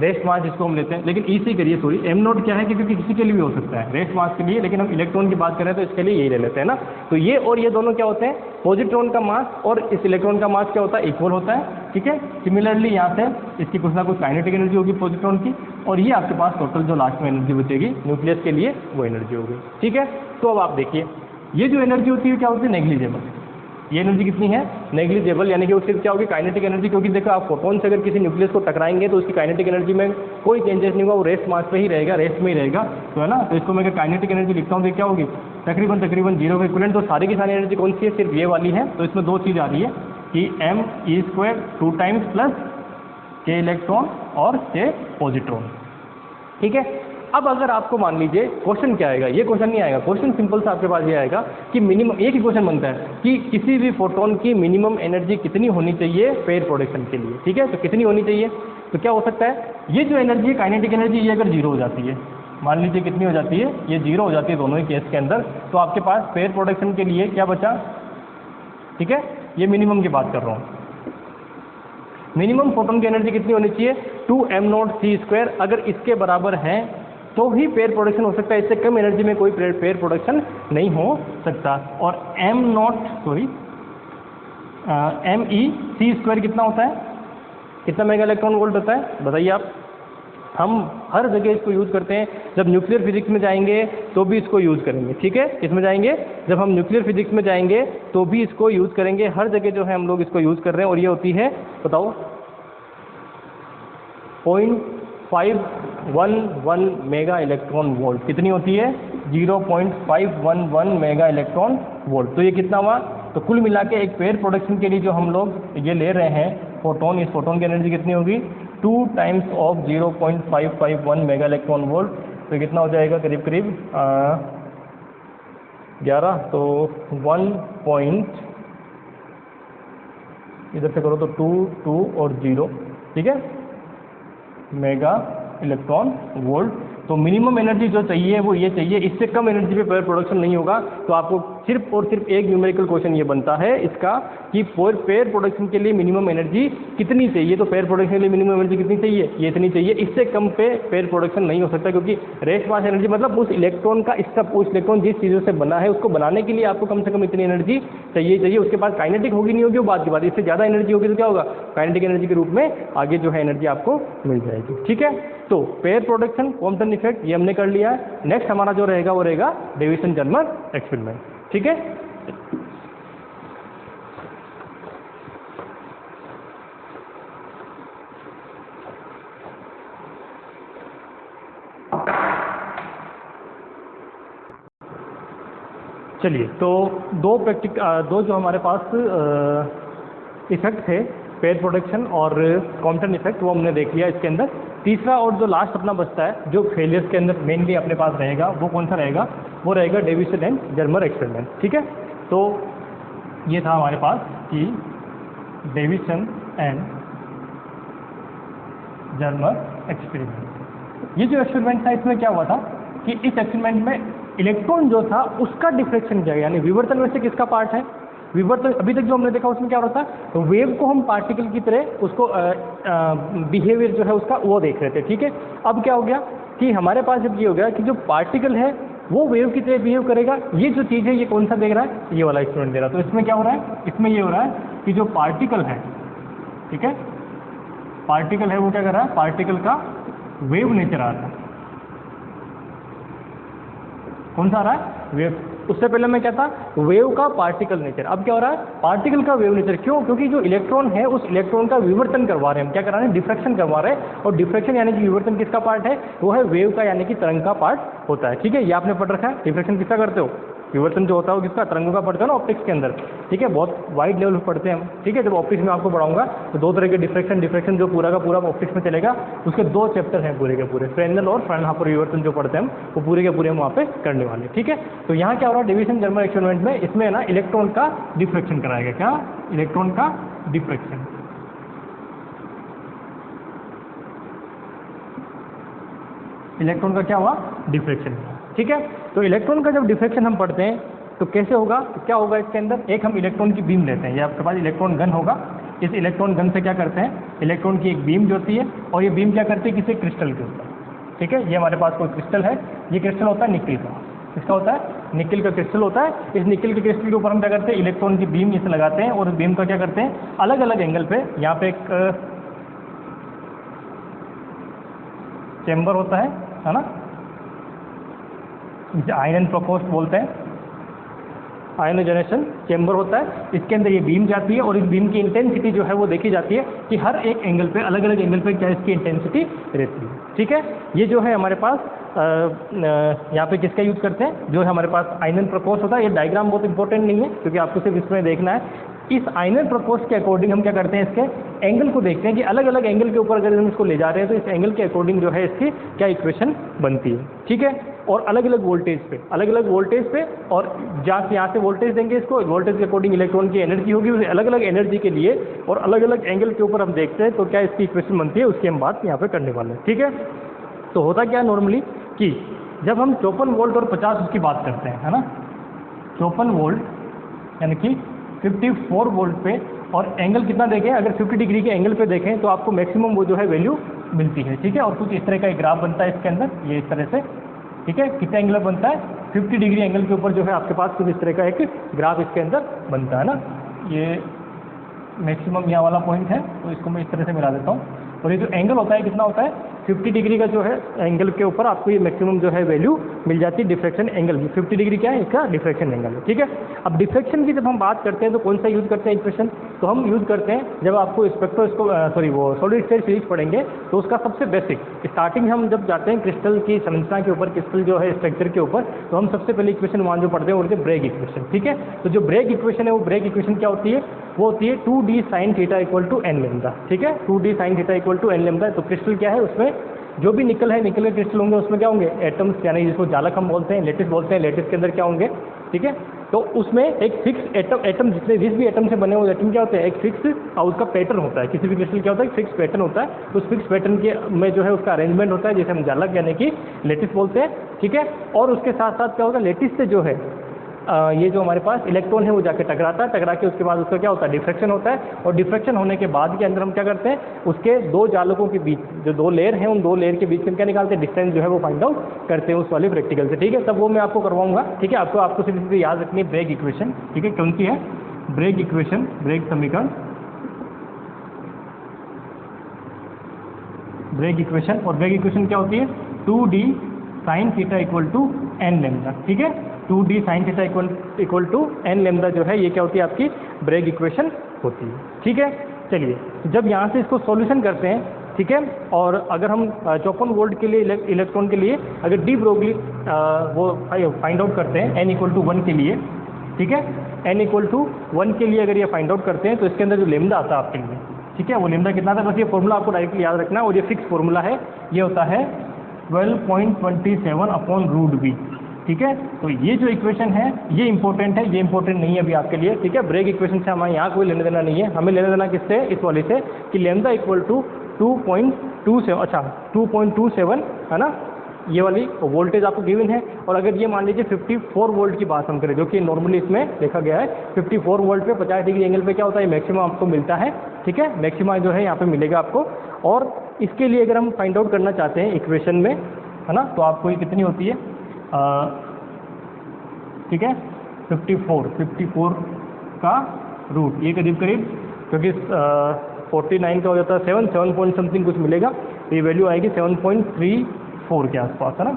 रेस्ट मास जिसको हम लेते हैं, लेकिन इसी करिए, सॉरी m0 क्या है, क्योंकि किसी के लिए भी हो सकता है रेस्ट मास के लिए, लेकिन हम इलेक्ट्रॉन की बात करें तो इसके लिए यही ले लेते हैं ना। तो ये और ये दोनों क्या होते हैं, पॉजिट्रॉन का मास और इस इलेक्ट्रॉन का मास क्या होता है, इक्वल होता है, ठीक है। सिमिलरली यहाँ से इसकी कुछ ना कुछ काइनेटिक एनर्जी होगी पॉजिट्रॉन की, और ये आपके पास टोटल जो लास्ट में एनर्जी बचेगी न्यूक्लियस के लिए वो एनर्जी होगी, ठीक है। तो अब आप देखिए ये जो एनर्जी होती है क्या होती है, नेग्लिजिबल। ये एनर्जी कितनी है, नेग्लिजिबल, यानी कि उससे क्या होगी, काइनेटिक एनर्जी, क्योंकि देखो आप फोटोन से अगर किसी न्यूक्लियस को टकराएंगे तो उसकी काइनेटिक एनर्जी में कोई चेंजेस नहीं होगा, वो रेस्ट मास पे ही रहेगा, रेस्ट में ही रहेगा, तो है ना। तो इसको मैं अगर काइनेटिक एनर्जी लिखता हूँ तो क्या होगी, तकरीबन 0 के इक्विवेलेंट। तो सारी की सारी एनर्जी कौन सी है, सिर्फ ये वाली है। तो इसमें दो चीज़ आ रही है कि Me² 2 times plus K electron और K पॉजिट्रॉन, ठीक है। अब अगर आपको मान लीजिए क्वेश्चन क्या आएगा, ये क्वेश्चन नहीं आएगा, क्वेश्चन सिंपल सा आपके पास ये आएगा कि मिनिमम, एक ही क्वेश्चन बनता है कि किसी भी फोटोन की मिनिमम एनर्जी कितनी होनी चाहिए पेयर प्रोडक्शन के लिए, ठीक है। तो कितनी होनी चाहिए, तो क्या हो सकता है, ये जो एनर्जी है काइनेटिक एनर्जी, ये अगर 0 हो जाती है, मान लीजिए कितनी हो जाती है, ये 0 हो जाती है दोनों ही केस के अंदर, तो आपके पास पेयर प्रोडक्शन के लिए क्या बचा, ठीक है। ये मिनिमम की बात कर रहा हूँ, मिनिमम फोटोन की एनर्जी कितनी होनी चाहिए, 2m0C², अगर इसके बराबर है तो ही पेयर प्रोडक्शन हो सकता है, इससे कम एनर्जी में कोई पेयर प्रोडक्शन नहीं हो सकता। और MeC² कितना होता है, कितना मेगा इलेक्ट्रॉन वोल्ट होता है, बताइए आप। हम हर जगह इसको यूज़ करते हैं, जब न्यूक्लियर फिजिक्स में जाएंगे तो भी इसको यूज़ करेंगे, ठीक है। किसमें जाएंगे, जब हम न्यूक्लियर फिजिक्स में जाएंगे तो भी इसको यूज़ करेंगे, हर जगह जो है हम लोग इसको यूज़ कर रहे हैं। और ये होती है, बताओ, 0.511 मेगा इलेक्ट्रॉन वोल्ट, कितनी होती है, 0.511 मेगा इलेक्ट्रॉन वोल्ट। तो ये कितना हुआ, तो कुल मिला के एक पेयर प्रोडक्शन के लिए जो हम लोग ये ले रहे हैं फोटोन, इस फोटोन की एनर्जी कितनी होगी, 2 times of 0.551 mega electron volt. तो कितना हो जाएगा, करीब करीब 11, तो 1 इधर से करो तो 2 और 0, ठीक है, मेगा इलेक्ट्रॉन वोल्ट। तो मिनिमम एनर्जी जो चाहिए वो ये चाहिए, इससे कम एनर्जी पे पेयर प्रोडक्शन नहीं होगा। तो आपको सिर्फ और सिर्फ एक न्यूमेरिकल क्वेश्चन ये बनता है इसका कि पेयर प्रोडक्शन के लिए मिनिमम एनर्जी कितनी चाहिए। तो पेयर प्रोडक्शन के लिए मिनिमम एनर्जी कितनी चाहिए, ये इतनी चाहिए, इससे कम पे पेयर प्रोडक्शन नहीं हो सकता, क्योंकि रेस्ट मास एनर्जी मतलब उस इलेक्ट्रॉन का उस इलेक्ट्रॉन जिस चीज़ों से बना है उसको बनाने के लिए आपको कम से कम इतनी एनर्जी चाहिए। उसके बाद काइनेटिक होगी नहीं होगी वो बात की बात, इससे ज़्यादा एनर्जी होगी तो क्या होगा, काइनेटिक एनर्जी के रूप में आगे जो है एनर्जी आपको मिल जाएगी, ठीक है। तो पेयर प्रोडक्शन, कॉम्पटन इफेक्ट ये हमने कर लिया है। नेक्स्ट हमारा जो रहेगा वो रहेगा डेविसन-जर्मर एक्सपेरिमेंट, ठीक है। चलिए, तो दो जो हमारे पास इफेक्ट थे, पेयर प्रोडक्शन और कॉम्पटन इफेक्ट, वो हमने देख लिया इसके अंदर। तीसरा और जो लास्ट अपना बचता है जो फेलियर्स के अंदर मेनली अपने पास रहेगा, वो कौन सा रहेगा, वो रहेगा डेविसन एंड जर्मर एक्सपेरिमेंट, ठीक है। तो ये था हमारे पास कि डेविसन एंड जर्मर एक्सपेरिमेंट। ये जो एक्सपेरिमेंट था इसमें क्या हुआ था कि इस एक्सपेरिमेंट में इलेक्ट्रॉन जो था उसका डिफ्रेक्शन किया गया, यानी विवर्तन में से किसका पार्ट है, विवर्तन अभी तक जो हमने देखा उसमें क्या होता है, तो वेव को हम पार्टिकल की तरह उसको बिहेवियर जो है उसका वो देख रहे थे, ठीक है। अब क्या हो गया कि हमारे पास जब ये हो गया कि जो पार्टिकल है वो वेव की तरह बिहेव करेगा, ये जो चीज़ है ये कौन सा देख रहा है, ये वाला स्टूडेंट दे रहा है। तो इसमें क्या हो रहा है, इसमें ये हो रहा है कि जो पार्टिकल है, ठीक है, पार्टिकल है वो क्या कर रहा है, पार्टिकल का वेव नेचर आ रहा है। कौन सा आ रहा है, वेव। उससे पहले मैं क्या था, वेव का पार्टिकल नेचर। अब क्या हो रहा है, पार्टिकल का वेव नेचर। क्यों, क्योंकि जो इलेक्ट्रॉन है उस इलेक्ट्रॉन का विवर्तन करवा रहे हैं हम, क्या करा रहे हैं, डिफ्रैक्शन करवा रहे हैं। और डिफ्रैक्शन यानी कि विवर्तन किसका पार्ट है, वो है वेव का यानी कि तरंग का पार्ट होता है, ठीक है। ये आपने पढ़ रखा है, डिफ्रैक्शन किसका करते हो, विवर्तन जो होता है वो किसका, तरंगों का पढ़ते हो ना ऑप्टिक्स के अंदर, ठीक है, बहुत वाइड लेवल पर पढ़ते हैं हम, ठीक है। जब ऑप्टिक्स में आपको पढ़ाऊंगा तो दो तरह के डिफ्रैक्शन जो पूरा का पूरा ऑप्टिक्स में चलेगा, उसके दो चैप्टर हैं पूरे के पूरे, फ्रेनेल और फ्राउनहोफर विवर्तन जो पढ़ते हैं हम, वो पूरे के पूरे हम वहाँ पे करने वाले, ठीक है। तो यहाँ क्या हो रहा है, डिवीजन जर्मन एक्सपेरिमेंट में इसमें ना इलेक्ट्रॉन का डिफ्रैक्शन कराएगा, क्या, इलेक्ट्रॉन का डिफ्रैक्शन। इलेक्ट्रॉन का क्या हुआ, डिफ्रैक्शन, ठीक है। तो इलेक्ट्रॉन का जब डिफ्रैक्शन हम पढ़ते हैं तो कैसे होगा, तो क्या होगा इसके अंदर, एक हम इलेक्ट्रॉन की बीम लेते हैं, ये आपके पास इलेक्ट्रॉन गन होगा। इस इलेक्ट्रॉन गन से क्या करते हैं, इलेक्ट्रॉन की एक बीम जो होती है, और ये बीम क्या करती है, किसी क्रिस्टल के ऊपर, ठीक है। ये हमारे पास कोई क्रिस्टल है, ये क्रिस्टल होता है निकल का, इसका होता है निकल का क्रिस्टल होता है। इस निकल के क्रिस्टल के ऊपर हम क्या करते हैं, इलेक्ट्रॉन की बीम इसे लगाते हैं, और उस बीम का क्या करते हैं, अलग अलग एंगल पे, यहाँ पे एक चैम्बर होता है ना, आयन प्रकोष्ठ बोलते हैं, आयनोजनेशन चैम्बर होता है। इसके अंदर ये बीम जाती है, और इस बीम की इंटेंसिटी जो है वो देखी जाती है कि हर एक एंगल पे, अलग अलग एंगल पे क्या इसकी इंटेंसिटी रहती है, ठीक है। ये जो है हमारे पास यहाँ पे किसका यूज़ करते हैं, जो है हमारे पास आयनन प्रकोष्ठ होता है। ये डायग्राम बहुत इंपॉर्टेंट नहीं है क्योंकि आपको सिर्फ इसमें देखना है। इस आयनन प्रकोष्ठ के अकॉर्डिंग हम क्या करते हैं, इसके एंगल को देखते हैं कि अलग अलग एंगल के ऊपर अगर हम इसको ले जा रहे हैं तो इस एंगल के अकॉर्डिंग जो है इसकी क्या इक्वेशन बनती है, ठीक है। और अलग अलग वोल्टेज पे, अलग अलग वोल्टेज पे, और जहाँ से यहाँ से वोल्टेज देंगे इसको, वोल्टेज के अकॉर्डिंग इलेक्ट्रॉन की एनर्जी होगी, उस अलग अलग एनर्जी के लिए और अलग अलग एंगल के ऊपर हम देखते हैं तो क्या इसकी इक्वेशन बनती है, उसकी हम बात यहाँ पे करने वाले हैं, ठीक है। तो होता क्या नॉर्मली कि जब हम 54 वोल्ट और 50 उसकी बात करते हैं, है ना, 54 वोल्ट यानी कि 54 वोल्ट पे, और एंगल कितना देखें, अगर 50 डिग्री के एंगल पे देखें तो आपको मैक्सिमम वो जो है वैल्यू मिलती है, ठीक है। और कुछ इस तरह का एक ग्राफ बनता है इसके अंदर, ये इस तरह से, ठीक है। कितना एंगल बनता है, 50 डिग्री एंगल के ऊपर जो है आपके पास कुछ इस तरह का एक ग्राफ इसके अंदर बनता है ना। ये मैक्सिमम यहाँ वाला पॉइंट है, तो इसको मैं इस तरह से मिला देता हूँ। और ये जो एंगल होता है कितना होता है, 50 डिग्री का जो है एंगल के ऊपर आपको ये मैक्सिमम जो है वैल्यू मिल जाती है डिफ्रैक्शन एंगल की। 50 डिग्री क्या है, इसका डिफ्रैक्शन एंगल है, ठीक है। अब डिफ्रैक्शन की जब हम बात करते हैं तो कौन सा यूज़ करते हैं इक्वेशन, तो हम यूज़ करते हैं जब आपको वो सॉलिड स्टेट फिजिक्स पढ़ेंगे तो उसका सबसे बेसिक स्टार्टिंग हम जब जाते हैं क्रिस्टल की संरचना के ऊपर, क्रिस्टल जो है स्ट्रक्चर के ऊपर, तो हम सबसे पहले इक्वेशन वहाँ जो पढ़ते हैं वो होती है ब्रेग इक्वेशन, ठीक है। तो जो ब्रेग इक्वेशन है वो ब्रेग इक्वेशन क्या होती है, वो होती है 2d sin theta equal to n lambda, ठीक है। 2d sin theta equal to n lambda. तो क्रिस्टल क्या है, उसमें जो भी निकल है, निकल के क्रिस्टल होंगे, उसमें क्या होंगे, एटम्स, यानी जिसको जालक हम बोलते हैं, लेटिस बोलते हैं, लेटिस के अंदर क्या होंगे, ठीक है। तो उसमें एक फिक्स एटम जितने जिस भी एटम से बने हुए एटम क्या होते हैं, एक फिक्स और उसका पैटर्न होता है। किसी भी क्रिस्टल क्या होता है, एक फिक्स पैटर्न होता है। उस फिक्स पैटर्न के में जो है उसका अरेंजमेंट होता है, जैसे हम जालक यानी कि लेटिस बोलते हैं, ठीक है। और उसके साथ साथ क्या होगा, लेटिस से जो है ये जो हमारे पास इलेक्ट्रॉन है वो जाके टकराता है, टकरा के उसके बाद उसका क्या होता है, डिफ्रैक्शन होता है। और डिफ्रैक्शन होने के बाद के अंदर हम क्या करते हैं, उसके दो जालकों के बीच जो दो लेयर हैं, उन दो लेयर के बीच में क्या निकालते हैं, डिस्टेंस जो है वो फाइंड आउट करते हैं उस वाले प्रैक्टिकल से, ठीक है। तब वो मैं आपको करवाऊंगा, ठीक है। आपको सिर्फ याद रखनी है ब्रेग इक्वेशन, ठीक है। कौन सी है, ब्रेग इक्वेशन, ब्रेग समीकरण, ब्रेग इक्वेशन। और ब्रेग इक्वेशन क्या होती है, 2d sin theta equal to n lambda, ठीक है। 2d sin theta equal to n lambda जो है ये क्या होती है, आपकी ब्रेग इक्वेशन होती है, ठीक है। चलिए, जब यहाँ से इसको सॉल्यूशन करते हैं, ठीक है, और अगर हम 54 वोल्ट के लिए इलेक्ट्रॉन के लिए अगर डी ब्रोगली वो फाइंड आउट करते हैं n इक्वल टू 1 के लिए, ठीक है, n इक्वल टू 1 के लिए अगर ये फाइंड आउट करते हैं तो इसके अंदर जो लैम्डा आता है आपके लिए, ठीक है, वो लैम्डा कितना था, बस ये फॉर्मूला आपको डायरेक्टली याद रखना है। और ये फिक्स फॉर्मूला है, ये होता है 12.27/√v, ठीक है। तो ये जो इक्वेशन है ये इंपॉर्टेंट है, ये इंपॉर्टेंट नहीं है अभी आपके लिए, ठीक है। ब्रेग इक्वेशन से हमें यहाँ कोई लेने देना नहीं है, हमें लेने देना किससे, इस वाले से कि लैम्डा इक्वल टू 2.27, अच्छा 2.27 है ना, ये वाली वोल्टेज आपको गिवन है। और अगर ये मान लीजिए 54 वोल्ट की बात हम करें, जो कि नॉर्मली इसमें देखा गया है 54 वोल्ट पे 50 डिग्री एंगल पे क्या होता है, मैक्सिमम आपको मिलता है, ठीक है, मैक्सिमम जो है यहाँ पे मिलेगा आपको। और इसके लिए अगर हम फाइंड आउट करना चाहते हैं इक्वेशन में, है ना, तो आपको ये कितनी होती है, ठीक है, 54 का रूट, ये करीब करीब, क्योंकि 49 का हो जाता है 7 पॉइंट समथिंग कुछ मिलेगा, तो ये वैल्यू आएगी 7.34 के आसपास, है ना,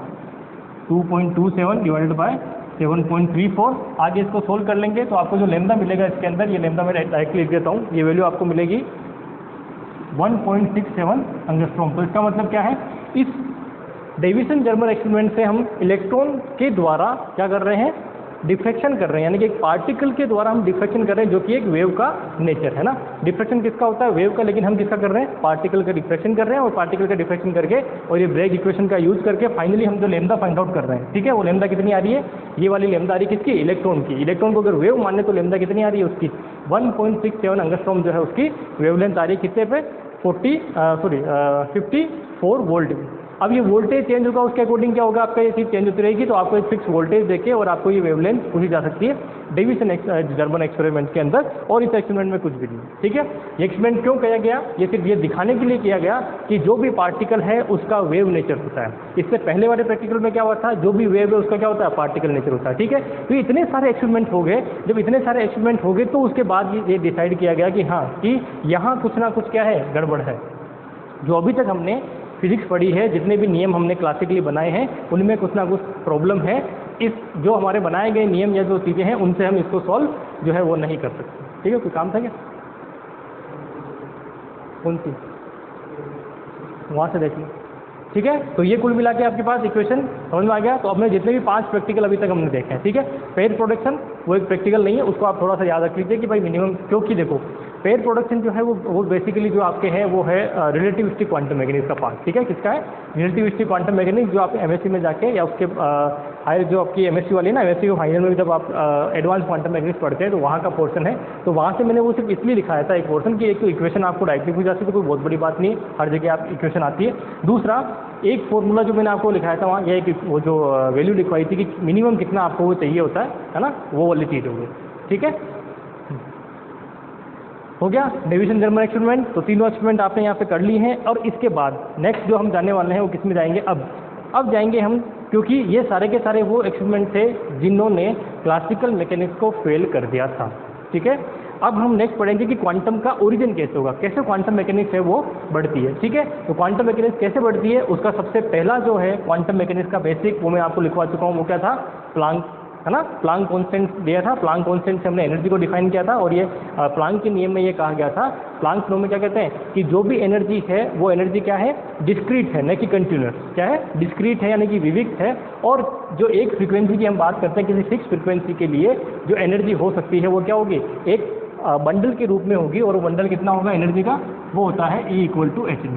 2.27 डिवाइडेड बाय 7.34। आगे इसको सोल्व कर लेंगे तो आपको जो लेमदा मिलेगा इसके अंदर, ये लेमदा मैं डायरेक्टली लिख देता हूँ, ये वैल्यू आपको मिलेगी 1.67 एंगस्ट्रॉम। तो इसका मतलब क्या है, इस डेविसन जर्मर एक्सपेरिमेंट से हम इलेक्ट्रॉन के द्वारा क्या कर रहे हैं, डिफ्रेक्शन कर रहे हैं, यानी कि एक पार्टिकल के द्वारा हम डिफ्रेक्शन कर रहे हैं, जो कि एक वेव का नेचर है ना। डिफ्रेक्शन किसका होता है, वेव का, लेकिन हम किसका कर रहे हैं, पार्टिकल का डिफ्रेक्शन कर रहे हैं। और पार्टिकल का डिफ्रेक्शन करके और ये ब्रेग इक्वेशन का यूज करके फाइनली हम जो लेमदा फाइंड आउट कर रहे हैं, ठीक है, वो लेमदा कितनी आ रही है, ये वाली लेमदा आ रही है किसकी, इलेक्ट्रॉन की। इलेक्ट्रॉन को अगर वेव माने तो लेमदा कितनी आ रही है उसकी, 1.67 एंगस्ट्रॉम जो है उसकी वेवलेंथ आ रही है, कितने पे, 54 वोल्ट। अब ये वोल्टेज चेंज होगा, उसके अकॉर्डिंग क्या होगा, आपका ये चीज़ चेंज होती रहेगी, तो आपको एक फिक्स वोल्टेज देके और आपको ये वेवलेंथ पूछी जा सकती है डेविसन जर्मन एक्सपेरिमेंट के अंदर। और इस एक्सपेरिमेंट में कुछ भी नहीं, ठीक है। ये एक्सपेरिमेंट क्यों किया गया, ये सिर्फ ये दिखाने के लिए किया गया कि जो भी पार्टिकल है उसका वेव नेचर होता है। इससे पहले वाले प्रैक्टिकल में क्या हुआ था, जो भी वेव है उसका क्या होता है, पार्टिकल नेचर होता है, ठीक है। तो इतने सारे एक्सपेरिमेंट हो गए, जब इतने सारे एक्सपेरिमेंट हो गए तो उसके बाद ये डिसाइड किया गया कि हाँ, कि यहाँ कुछ ना कुछ क्या है, गड़बड़ है। जो अभी तक हमने फिजिक्स पढ़ी है, जितने भी नियम हमने क्लासिकली बनाए हैं, उनमें कुछ ना कुछ प्रॉब्लम है। इस जो हमारे बनाए गए नियम या जो चीज़ें हैं उनसे हम इसको सॉल्व जो है वो नहीं कर सकते, ठीक है। कोई काम था क्या, कौन सी, वहाँ से देख लो, ठीक है। तो ये कुल मिला के आपके पास इक्वेशन समझ में आ गया। तो हमने जितने भी 5 प्रैक्टिकल अभी तक हमने देखे हैं, ठीक है। पेयर प्रोडक्शन वो एक प्रैक्टिकल नहीं है, उसको आप थोड़ा सा याद रख लीजिए कि भाई मिनिमम, क्योंकि देखो पेयर प्रोडक्शन जो है वो बेसिकली जो आपके हैं वो है रिलेटिविस्टिक क्वांटम मैकेनिक्स का पार्ट, ठीक है। किसका है, रिलेटिविस्टिक क्वांटम मैकेनिक्स, जो आप एमएससी में जाके या उसके हायर जो आपकी एमएससी वाली है ना, एमएससी फाइनल में जब आप एडवांस क्वांटम मैकेनिक्स पढ़ते हैं तो वहाँ का पोर्शन है। तो वहाँ से मैंने वो सिर्फ इसलिए लिखाया था एक पोर्शन कि एक तो इक्वेशन आपको डायरेक्टली पूछ जाती है, तो कोई बहुत बड़ी बात नहीं है, हर जगह आप इक्वेशन आती है। दूसरा एक फॉर्मूला जो मैंने आपको लिखाया था वहाँ, यह एक वो जो वैल्यू लिखवाई थी कि मिनिमम कितना आपको वो चाहिए होता है ना, वो वाली चीज़ होगी, ठीक है। हो गया डेविसन जर्मन एक्सपेरिमेंट। तो तीनों एक्सपेरिमेंट आपने यहाँ पे कर ली हैं। और इसके बाद नेक्स्ट जो हम जाने वाले हैं वो किस में जाएंगे, अब जाएंगे हम, क्योंकि ये सारे के सारे वो एक्सपेरिमेंट थे जिन्होंने क्लासिकल मैकेनिक्स को फेल कर दिया था, ठीक है। अब हम नेक्स्ट पढ़ेंगे कि क्वांटम का ओरिजिन कैसे होगा, कैसे क्वांटम मैकेनिक्स है वो बढ़ती है, ठीक है। तो क्वांटम मैकेनिक्स कैसे बढ़ती है, उसका सबसे पहला जो है क्वांटम मैकेनिक्स का बेसिक, वो मैं आपको लिखवा चुका हूँ, वो क्या था, प्लांक, है ना। प्लांक कांस्टेंट दिया था, प्लांक कांस्टेंट से हमने एनर्जी को डिफाइन किया था। और ये प्लांक के नियम में ये कहा गया था, प्लांक लॉ में क्या कहते हैं कि जो भी एनर्जी है वो एनर्जी क्या है, डिस्क्रीट है, न कि कंटिन्यूस। क्या है, डिस्क्रीट है यानी कि विविक्त है। और जो एक फ्रीक्वेंसी की हम बात करते हैं, किसी फिक्स फ्रीक्वेंसी के लिए जो एनर्जी हो सकती है वो क्या होगी, एक बंडल के रूप में होगी। और वो बंडल कितना होगा एनर्जी का, वो होता है E=hν,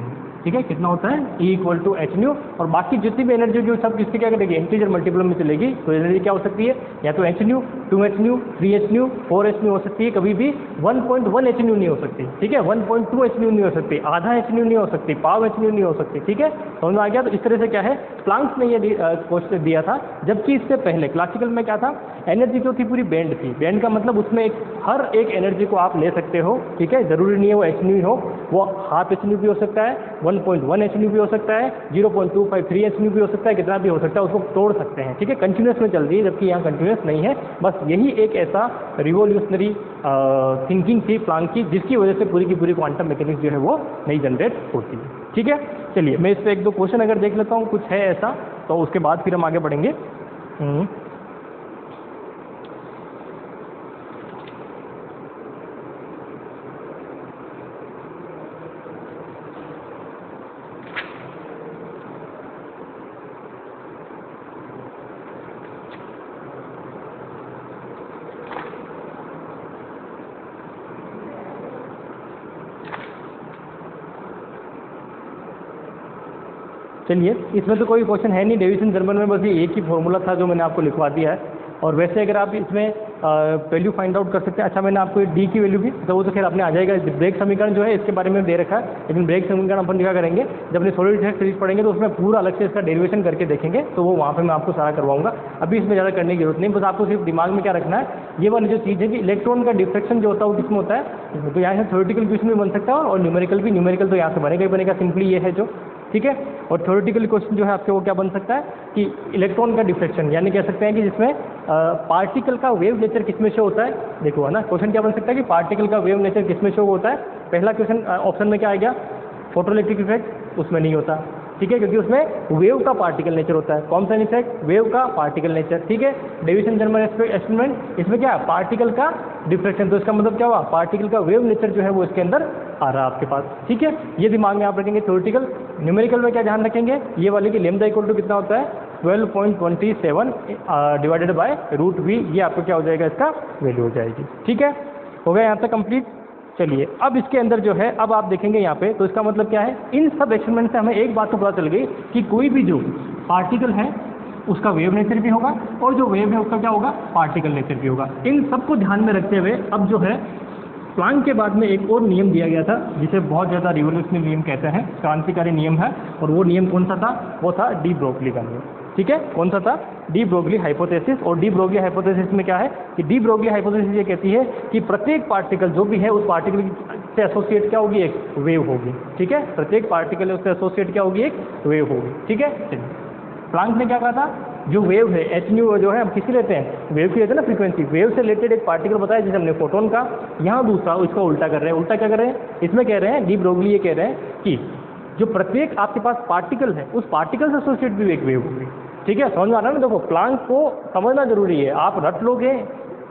ठीक है। कितना होता है, E=hν। और बाकी जितनी भी एनर्जी होगी सब किसके क्या करेगी, इंटीजर मल्टीपल में चलेगी। तो एनर्जी क्या हो सकती है, या तो hν, 2hν, 3hν, 4hν हो सकती है, कभी भी 1.1hν नहीं हो सकती, ठीक है। 1.2hν नहीं हो सकती, आधा hν नहीं हो सकती, पाव hν नहीं हो सकती, ठीक है। समझ में आ गया। तो इस तरह से क्या है, प्लांक्स ने ये क्वेश्चन दिया था। जबकि इससे पहले क्लासिकल में क्या था, एनर्जी जो थी पूरी बैंड थी। बैंड का मतलब उसमें हर एक एनर्जी को आप ले सकते हो, ठीक है। जरूरी नहीं है वो hν हो, वो ½ hν भी हो सकता है, 1.1hν भी हो सकता है, 0.253hν भी हो सकता है, कितना भी हो सकता है, उसको तोड़ सकते हैं, ठीक है। कंटिन्यूस में चल रही है, जबकि यहाँ कंटिन्यूस नहीं है। बस यही एक ऐसा रिवोल्यूशनरी थिंकिंग थी प्लांक की, जिसकी वजह से पूरी की पूरी क्वांटम मैकेनिक्स जो है वो नहीं जनरेट होती है, ठीक है। चलिए मैं इस पर 1-2 क्वेश्चन अगर देख लेता हूँ, कुछ है ऐसा, तो उसके बाद फिर हम आगे बढ़ेंगे। चलिए, इसमें तो कोई क्वेश्चन है नहीं डेविसन जर्मन में, बस ये एक ही फॉर्मूला था जो मैंने आपको लिखवा दिया है। और वैसे अगर आप इसमें वैल्यू फाइंड आउट कर सकते हैं। अच्छा मैंने आपको डी की वैल्यू भी, तो वो तो खैर आपने आ जाएगा। ब्रेक समीकरण जो है इसके बारे में दे रखा है, लेकिन ब्रेक समीकरण अपन क्या करेंगे, जब अपने सॉलिड स्टेट फिजिक्स पढ़ेंगे तो उसमें पूरा अलग से इसका डेरिवेशन करके देखेंगे, तो वो वहाँ पे मैं आपको सारा करवाऊंगा। अभी इसमें ज़्यादा करने की जरूरत नहीं, बस आपको सिर्फ दिमाग में क्या रखना है, ये वाली जो चीज़ है कि इलेक्ट्रॉन का डिफ्रेक्शन जो होता है वो किसमें होता है। तो यहाँ से थ्योरेटिकल क्वेश्चन भी बन सकता है और न्यूमेरिकल भी। न्यूमेरिकल तो यहाँ से बनेगा ही बनेगा, सिंपली ये है जो, ठीक है। और थ्योरेटिकल क्वेश्चन जो है आपके वो क्या बन सकता है कि इलेक्ट्रॉन का डिफ्रेक्शन, यानी कह सकते हैं कि जिसमें पार्टिकल का वेव नेचर किसमें शो होता है। देखो है ना, क्वेश्चन क्या बन सकता है कि पार्टिकल का वेव नेचर किसमें शो होता है। पहला क्वेश्चन ऑप्शन में क्या आ गया, फोटोइलेक्ट्रिक इफेक्ट, उसमें नहीं होता, ठीक है, क्योंकि उसमें वेव का पार्टिकल नेचर होता है। कौन सा इफेक्ट, वेव का पार्टिकल नेचर, ठीक है। डेविएशन जर्मर एक्सपेरिमेंट, इसमें क्या है, पार्टिकल का डिफ्रेक्शन, तो इसका मतलब क्या हुआ, पार्टिकल का वेव नेचर जो है वो इसके अंदर आ रहा है आपके पास, ठीक है। ये दिमाग में आप रखेंगे थ्योरेटिकल। न्यूमेरिकल में क्या ध्यान रखेंगे, ये वाले कि लेमडा इक्वल टू कितना होता है 12.27 डिवाइडेड बाय रूट वी, ये आपको क्या हो जाएगा, इसका वैल्यू हो जाएगी, ठीक है। हो गया यहाँ तक कंप्लीट। चलिए अब इसके अंदर जो है, अब आप देखेंगे यहाँ पे, तो इसका मतलब क्या है, इन सब एक्सपेरिमेंट से हमें एक बात तो पता चल गई कि कोई भी जो पार्टिकल है उसका वेव नेचर भी होगा, और जो वेव है उसका क्या होगा, पार्टिकल नेचर भी होगा। इन सबको ध्यान में रखते हुए अब जो है प्लांक के बाद में एक और नियम दिया गया था, जिसे बहुत ज़्यादा रिवोल्यूशनरी नियम कहते हैं, क्रांतिकारी नियम है, और वो नियम कौन सा था, वो था डी ब्रोगली का नियम, ठीक है। कौन सा था, डी ब्रोगली हाइपोथेसिस। और डी ब्रोगली हाइपोथेसिस में क्या है कि डी ब्रोगली हाइपोथेसिस ये कहती है कि प्रत्येक पार्टिकल जो भी है उस पार्टिकल से एसोसिएट क्या होगी, एक वेव होगी, ठीक है। प्रत्येक पार्टिकल है उससे एसोसिएट क्या होगी, एक वेव होगी, ठीक है। चलिए प्लांक ने क्या कहा था, जो वेव है एच न्यू जो है हम किसकी लेते हैं, वेव की लेते हैं ना, फ्रीक्वेंसी। वेव से रिलेटेड एक पार्टिकल बताया जैसे हमने फोटोन का, यहाँ दूसरा इसका उल्टा कर रहे हैं। उल्टा क्या कर रहे हैं, इसमें कह रहे हैं डी ब्रोगली ये कह रहे हैं कि जो प्रत्येक आपके पास पार्टिकल है उस पार्टिकल से एसोसिएट भी एक वेव होगी, ठीक है। समझ में आ रहा है ना। देखो प्लांक को समझना जरूरी है, आप रट लोगे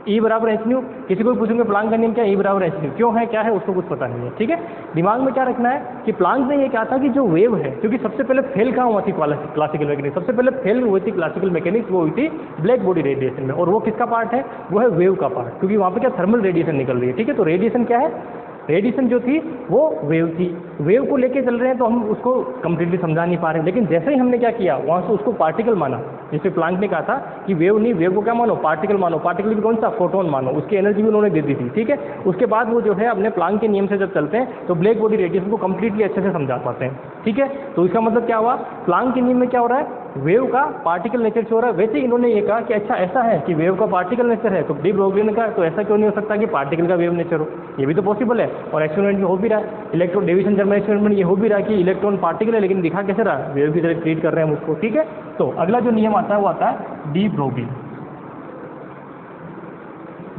ई बराबर एच न्यू, किसी को पूछेंगे प्लांक का नियम क्या है, ई बराबर एच न्यू, क्यों है क्या है उसको कुछ पता नहीं है, ठीक है। दिमाग में क्या रखना है कि प्लांक ने ये कहा था कि जो वेव है, क्योंकि सबसे पहले फेल कहाँ हुआ थी क्लासिकल मैकेनिक्स, सबसे पहले फेल हुई थी क्लासिकल मैकेनिक्स, वो हुई थी ब्लैक बॉडी रेडिएशन में, और वो किसका पार्ट है, वो है वेव का पार्ट, क्योंकि वहाँ पे क्या थर्मल रेडिएशन निकल रही है, ठीक है। तो रेडिएशन क्या है, रेडिएशन जो थी वो वेव थी, वेव को लेके चल रहे हैं तो हम उसको कंप्लीटली समझा नहीं पा रहे हैं। लेकिन जैसे ही हमने क्या किया, वहाँ से उसको पार्टिकल माना, जिसपे प्लांक ने कहा था कि वेव नहीं, वेव को क्या मानो, पार्टिकल मानो, पार्टिकल भी कौन सा, फोटोन मानो, उसकी एनर्जी भी उन्होंने दे दी थी, ठीक है। उसके बाद वो जो है अपने प्लांक के नियम से जब चलते हैं तो ब्लैक बॉडी रेडिएशन को कंप्लीटली अच्छे से समझा पाते हैं, ठीक है। तो इसका मतलब क्या हुआ, प्लांक के नियम में क्या हो रहा है, वेव का पार्टिकल नेचर से हो रहा है। वैसे इन्होंने ये कहा कि अच्छा ऐसा है कि वेव का पार्टिकल नेचर है, तो डी ब्रोगली ने कहा तो ऐसा क्यों नहीं हो सकता कि पार्टिकल का वेव नेचर हो, ये भी तो पॉसिबल है, और एक्सपेरिमेंट में हो भी रहा है। इलेक्ट्रॉन डेविएशन जर्मर एक्सपेरिमेंट ये हो भी रहा है कि इलेक्ट्रॉन पार्टिकल है, लेकिन दिखा कैसे रहा, वेव की तरह ट्रीट कर रहे हैं हम उसको, ठीक है। तो अगला जो नियम आता है वो आता है de Broglie,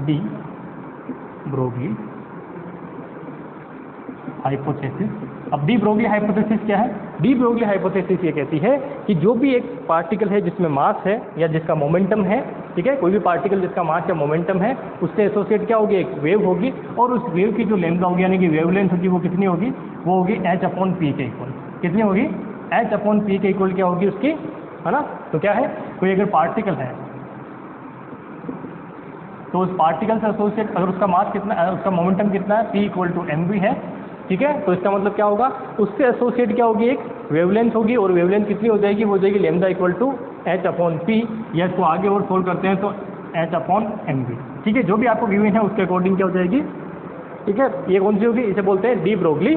de Broglie hypothesis. अब डी ब्रोगली हाइपोथेसिस क्या है, डी ब्रोगली हाइपोथेसिस ये कहती है कि जो भी एक पार्टिकल है जिसमें मास है या जिसका मोमेंटम है, ठीक है, कोई भी पार्टिकल जिसका मास या मोमेंटम है उससे एसोसिएट क्या होगी, एक वेव होगी, और उस वेव की जो लेंथ होगी यानी कि वेवलेंथ होगी वो कितनी होगी, वो होगी h अपॉन पी के इक्वल। कितनी होगी, h अपॉन पी के इक्वल क्या होगी उसकी, है ना। तो क्या है, कोई अगर पार्टिकल है तो उस पार्टिकल से एसोसिएट, अगर उसका मास कितना है, उसका मोमेंटम कितना है, p equal to m v है, ठीक है। तो इसका मतलब क्या होगा, उससे एसोसिएट क्या होगी, एक वेवलेंथ होगी, और वेवलेंथ कितनी हो जाएगी, वो हो जाएगी lambda equal to h upon p, या इसको आगे और सोल्व करते हैं तो h अपॉन एम वी, ठीक है। जो भी आपको गिवन है उसके अकॉर्डिंग क्या हो जाएगी, ठीक है। ये कौन सी होगी, इसे बोलते हैं डी ब्रोगली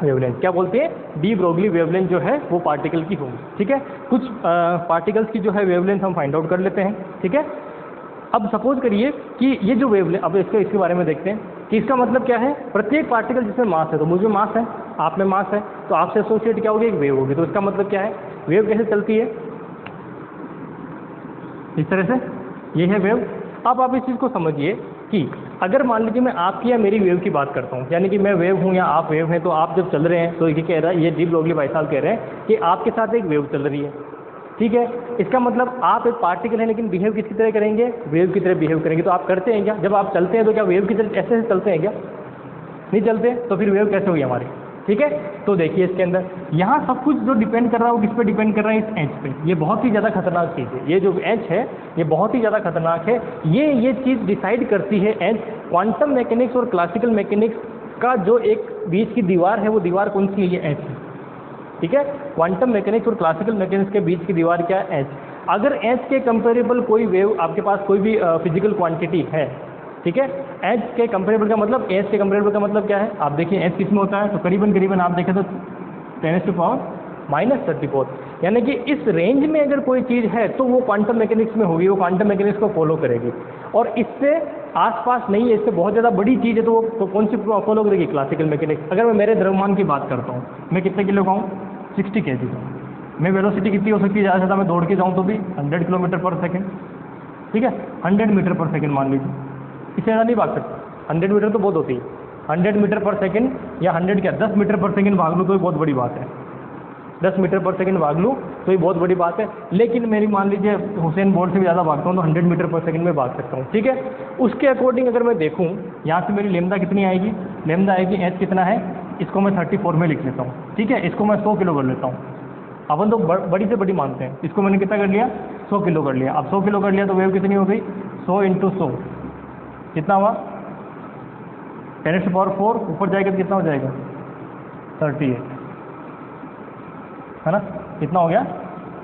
वेवलेंथ। क्या बोलते हैं, डी ब्रोगली वेवलेंथ जो है वो पार्टिकल की होगी, ठीक है। कुछ पार्टिकल्स की जो है वेवलेंथ हम फाइंड आउट कर लेते हैं, ठीक है। अब सपोज करिए कि ये जो वेवलेंथ, अब इसके बारे में देखते हैं कि इसका मतलब क्या है, प्रत्येक पार्टिकल जिसमें मास है, तो मुझे मास है, आप में मास है, तो आपसे एसोसिएट क्या होगी, एक वेव होगी। तो इसका मतलब क्या है, वेव कैसे चलती है, इस तरह से, ये है वेव। अब आप इस चीज़ को समझिए कि अगर मान लीजिए मैं आपकी या मेरी वेव की बात करता हूँ, यानी कि मैं वेव हूँ या आप वेव हैं, तो आप जब चल रहे हैं तो ये कह रहा है, ये डी ब्रोगली भाई साहब कह रहे हैं कि आपके साथ एक वेव चल रही है, ठीक है। इसका मतलब आप एक पार्टिकल हैं लेकिन बिहेव किसकी तरह करेंगे, वेव की तरह बिहेव करेंगे। तो आप करते हैं क्या, जब आप चलते हैं तो क्या वेव की तरह ऐसे चलते हैं क्या, नहीं चलते, तो फिर वेव कैसे हुई हमारी, ठीक है। तो देखिए इसके अंदर यहाँ सब कुछ जो डिपेंड कर रहा है वो किस पे डिपेंड कर रहा है, इस एच पे। ये बहुत ही ज़्यादा खतरनाक चीज़ है, ये जो एच है ये बहुत ही ज़्यादा खतरनाक है। ये चीज़ डिसाइड करती है एच, क्वांटम मैकेनिक्स और क्लासिकल मैकेनिक्स का जो एक बीच की दीवार है, वो दीवार कौन सी है, ये एच है, ठीक है। क्वांटम मैकेनिक्स और क्लासिकल मैकेनिक्स के बीच की दीवार क्या है, एच। अगर एच के कंपेरेबल कोई वेव आपके पास कोई भी फिजिकल क्वांटिटी है, ठीक है, एच के कंपेरेबल का मतलब, एच के कंपेरेबल का मतलब क्या है, आप देखिए एच किस में होता है, तो करीबन करीबन आप देखें तो 10⁻⁻34, यानी कि इस रेंज में अगर कोई चीज़ है तो वो क्वांटम मैकेनिक्स में होगी, वो क्वांटम मैकेनिक्स को फॉलो करेगी। और इससे आसपास नहीं है, इससे बहुत ज़्यादा बड़ी चीज़ है तो वो कौन सी फॉलो करेगी, क्लासिकल मैकेनिक्स। अगर मैं मेरे द्रव्यमान की बात करता हूँ, मैं कितने किलो का हूँ, 60 kg का हूँ, मैं वेलोसिटी कितनी हो सकती है, ज़्यादा से ज़्यादा मैं दौड़ के जाऊँ तो भी 100 किलोमीटर पर सेकेंड, ठीक है, 100 मीटर पर सेकेंड मान लीजिए, इससे ज़्यादा नहीं भाग सकता, 100 मीटर तो बहुत होती है, 100 मीटर पर सेकेंड या 100 क्या 10 मीटर पर सेकेंड भाग लूँ तो ये बहुत बड़ी बात है, 10 मीटर पर सेकंड भाग लूँ तो ये बहुत बड़ी बात है। लेकिन मेरी मान लीजिए हुसैन बोल्ट से भी ज़्यादा भागता हूँ तो 100 मीटर पर सेकंड में भाग सकता हूँ, ठीक है। उसके अकॉर्डिंग अगर मैं देखूँ, यहाँ से मेरी लेमदा कितनी आएगी, लेमदा आएगी एच कितना है, इसको मैं 34 में लिख लेता हूँ, ठीक है, इसको मैं 100 किलो कर लेता हूँ। अपन तो बड़ी से बड़ी मानते हैं, इसको मैंने कितना कर लिया, 100 किलो कर लिया। अब 100 किलो कर लिया तो वेव कितनी हो गई, 100 × 100 कितना हुआ, 10⁻⁴, ऊपर जाएगा तो कितना हो जाएगा, 38, है ना, कितना हो गया,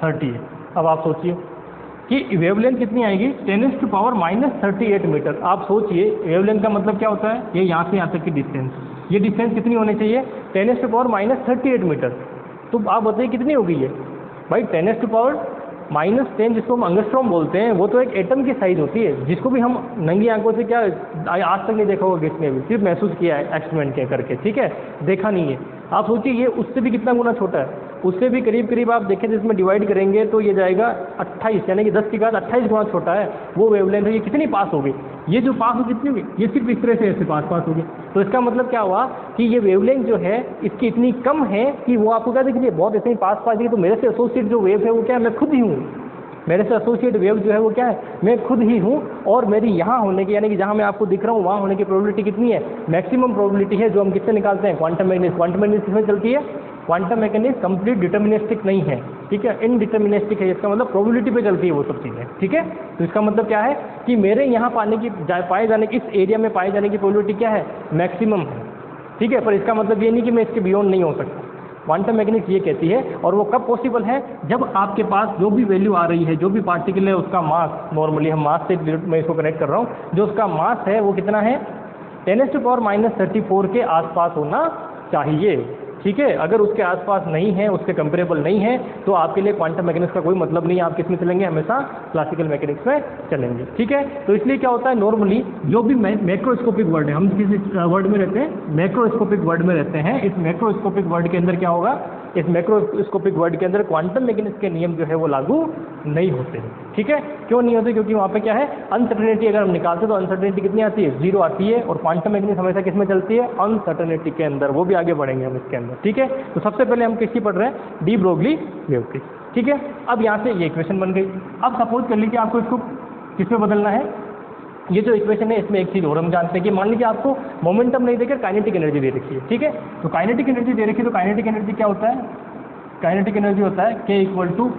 38। अब आप सोचिए कि वेवलेंथ कितनी आएगी, 10⁻⁻38 मीटर। आप सोचिए वेवलेंथ का मतलब क्या होता है, ये यहाँ से यहाँ तक की डिस्टेंस, ये डिस्टेंस कितनी होनी चाहिए, 10⁻⁻38 मीटर। तो आप बताइए कितनी होगी ये भाई, 10⁻⁻10 जिसको हम अंगस्ट्रॉम बोलते हैं, वो तो एक एटम की साइज होती है, जिसको भी हम नंगी आंखों से क्या आज तक नहीं देखा होगा किसने भी, सिर्फ महसूस किया है एक्सपेरिमेंट के करके, ठीक है, देखा नहीं है। आप सोचिए ये उससे भी कितना गुना छोटा है, उससे भी करीब करीब आप देखें जिसमें डिवाइड करेंगे तो ये जाएगा 28, यानी कि 10 की घात 28 गुना छोटा है वो वेवलेंथ है। ये कितनी पास होगी, ये जो पास हो कितनी होगी, ये सिर्फ इस तरह से ऐसे पास होगी। तो इसका मतलब क्या हुआ कि ये वेवलेंथ जो है इसकी इतनी कम है कि वो आपको क्या दिख रही है, बहुत ऐसे ही पास दिखी। तो मेरे से एसोसिएट जो वेव है वो क्या है, मैं खुद ही हूँ, मेरे से एसोसिएट वेव जो है वो क्या है, मैं खुद ही हूँ। और मेरी यहाँ होने की, यानी कि जहाँ मैं आपको दिख रहा हूँ वहाँ होने की प्रोबेबिलिटी कितनी है, मैक्सिमम प्रोबेबिलिटी है, जो हम किससे निकालते हैं, क्वांटम मैकेनिक्स। क्वांटम मैकेनिक्स किसमें चलती है, क्वांटम मैकेनिक्स कंप्लीट डिटर्मिनिस्टिक नहीं है, ठीक है, इनडिटर्मिनिस्टिक है। इसका मतलब प्रोबेबिलिटी पे चलती है वो सब चीज़ें, ठीक है। तो इसका मतलब क्या है कि मेरे यहाँ पाए जाने की, इस एरिया में पाए जाने की प्रोबेबिलिटी क्या है, मैक्सिमम है, ठीक है। पर इसका मतलब ये नहीं कि मैं इसके बियॉन्ड नहीं हो सकता। क्वांटम मैकेनिक्स ये कहती है, और वो कब पॉसिबल है, जब आपके पास जो भी वैल्यू आ रही है, जो भी पार्टिकल है उसका मास, नॉर्मली हम मास से मैं इसको कनेक्ट कर रहा हूँ, जो उसका मास है वो कितना है, 10⁻⁻34 के आसपास होना चाहिए, ठीक है। अगर उसके आसपास नहीं है, उसके कंपेरेबल नहीं है, तो आपके लिए क्वांटम मैकेनिक्स का कोई मतलब नहीं है। आप किस में चलेंगे, हमेशा क्लासिकल मैकेनिक्स में चलेंगे, ठीक है। तो इसलिए क्या होता है, नॉर्मली जो भी मैक्रोस्कोपिक वर्ड है, हम किसी वर्ड में रहते हैं, मैक्रोस्कोपिक वर्ड में रहते हैं। इस मैक्रोस्कोपिक वर्ड के अंदर क्या होगा, इस मैक्रोस्कोपिक वर्ड के अंदर क्वांटम मैकेनिक्स के नियम जो है वो लागू नहीं होते, ठीक है। क्यों नहीं होते, क्योंकि वहाँ पे क्या है, अनसर्टेनिटी अगर हम निकालते तो अनसर्टेनिटी कितनी आती है, 0 आती है। और क्वांटम मैकेनिक्स हमेशा किस में चलती है, अनसर्टेनिटी के अंदर। वो भी आगे बढ़ेंगे हम इसके अंदर, ठीक है। तो सबसे पहले हम किसकी पढ़ रहे हैं, डी ब्रोगली वेव की, ठीक है। अब यहाँ से ये इक्वेशन बन गई। अब सपोज कर लीजिए आपको इसको किस में बदलना है, ये जो इक्वेशन है इसमें एक चीज़ और हम जानते हैं कि मान लीजिए आपको मोमेंटम नहीं देकर काइनेटिक एनर्जी दे रखी है, ठीक है। तो काइनेटिक एनर्जी दे रखी है, तो काइनेटिक एनर्जी क्या होता है, काइनेटिक एनर्जी होता है K =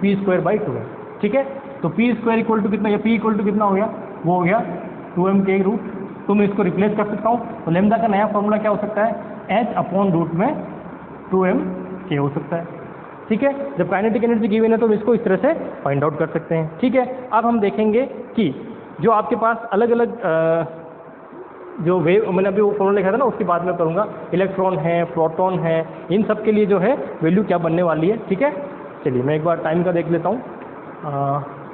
P²/2m, ठीक है। तो P² = कितना, या P = कितना हो गया, वो हो गया 2m/√। तो मैं इसको रिप्लेस कर सकता हूँ। तो लेमडा का नया फॉर्मूला क्या हो सकता है, h/√2m K हो सकता है, ठीक है। जब काइनेटिक एनर्जी गिवन है तो हम इसको इस तरह से फाइंड आउट कर सकते हैं, ठीक है। अब हम देखेंगे कि जो आपके पास अलग अलग जो वेव, मैंने अभी वो फॉर्मूला लिखा था ना, उसकी बात मैं करूँगा, इलेक्ट्रॉन है, प्रोटॉन है, इन सब के लिए जो है वैल्यू क्या बनने वाली है, ठीक है। चलिए मैं एक बार टाइम का देख लेता हूँ,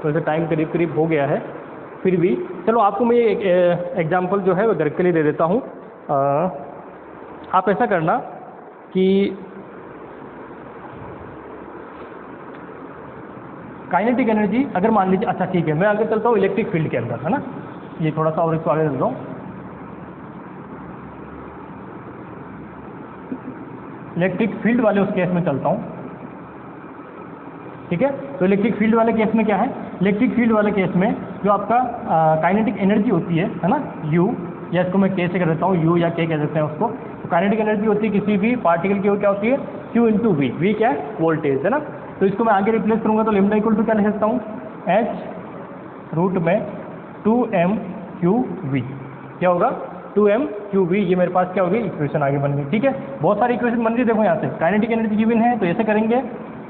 तो ऐसे टाइम करीब करीब हो गया है, फिर भी चलो आपको मैं एक एग्जाम्पल जो है वो घर के लिए दे देता हूँ। आप ऐसा करना कि काइनेटिक एनर्जी अगर मान लीजिए, अच्छा ठीक है, मैं आगे चलता हूँ इलेक्ट्रिक फील्ड के अंदर, है ना, ये थोड़ा सा और इसको आगे चलता हूँ। इलेक्ट्रिक फील्ड वाले उस केस में चलता हूँ, ठीक है। तो इलेक्ट्रिक फील्ड वाले केस में क्या है, इलेक्ट्रिक फील्ड वाले केस में जो आपका काइनेटिक एनर्जी होती है ना, U, या इसको मैं K से कर देता हूँ, U या K कह देते हैं उसको। तो काइनेटिक एनर्जी होती है किसी भी पार्टिकल की, वो क्या होती है, Q × V। V क्या है, वोल्टेज, है ना। तो इसको मैं आगे रिप्लेस करूँगा तो लेमडा = क्या लिख सकता हूँ, h√2m⁴ क्या होगा, 2m⁴ ये मेरे पास क्या होगी, इक्वेशन आगे बन गई, ठीक है। बहुत सारी इक्वेशन बन रही है, देखो यहाँ से काइनेटिक एनर्जी गिवन है तो ऐसे करेंगे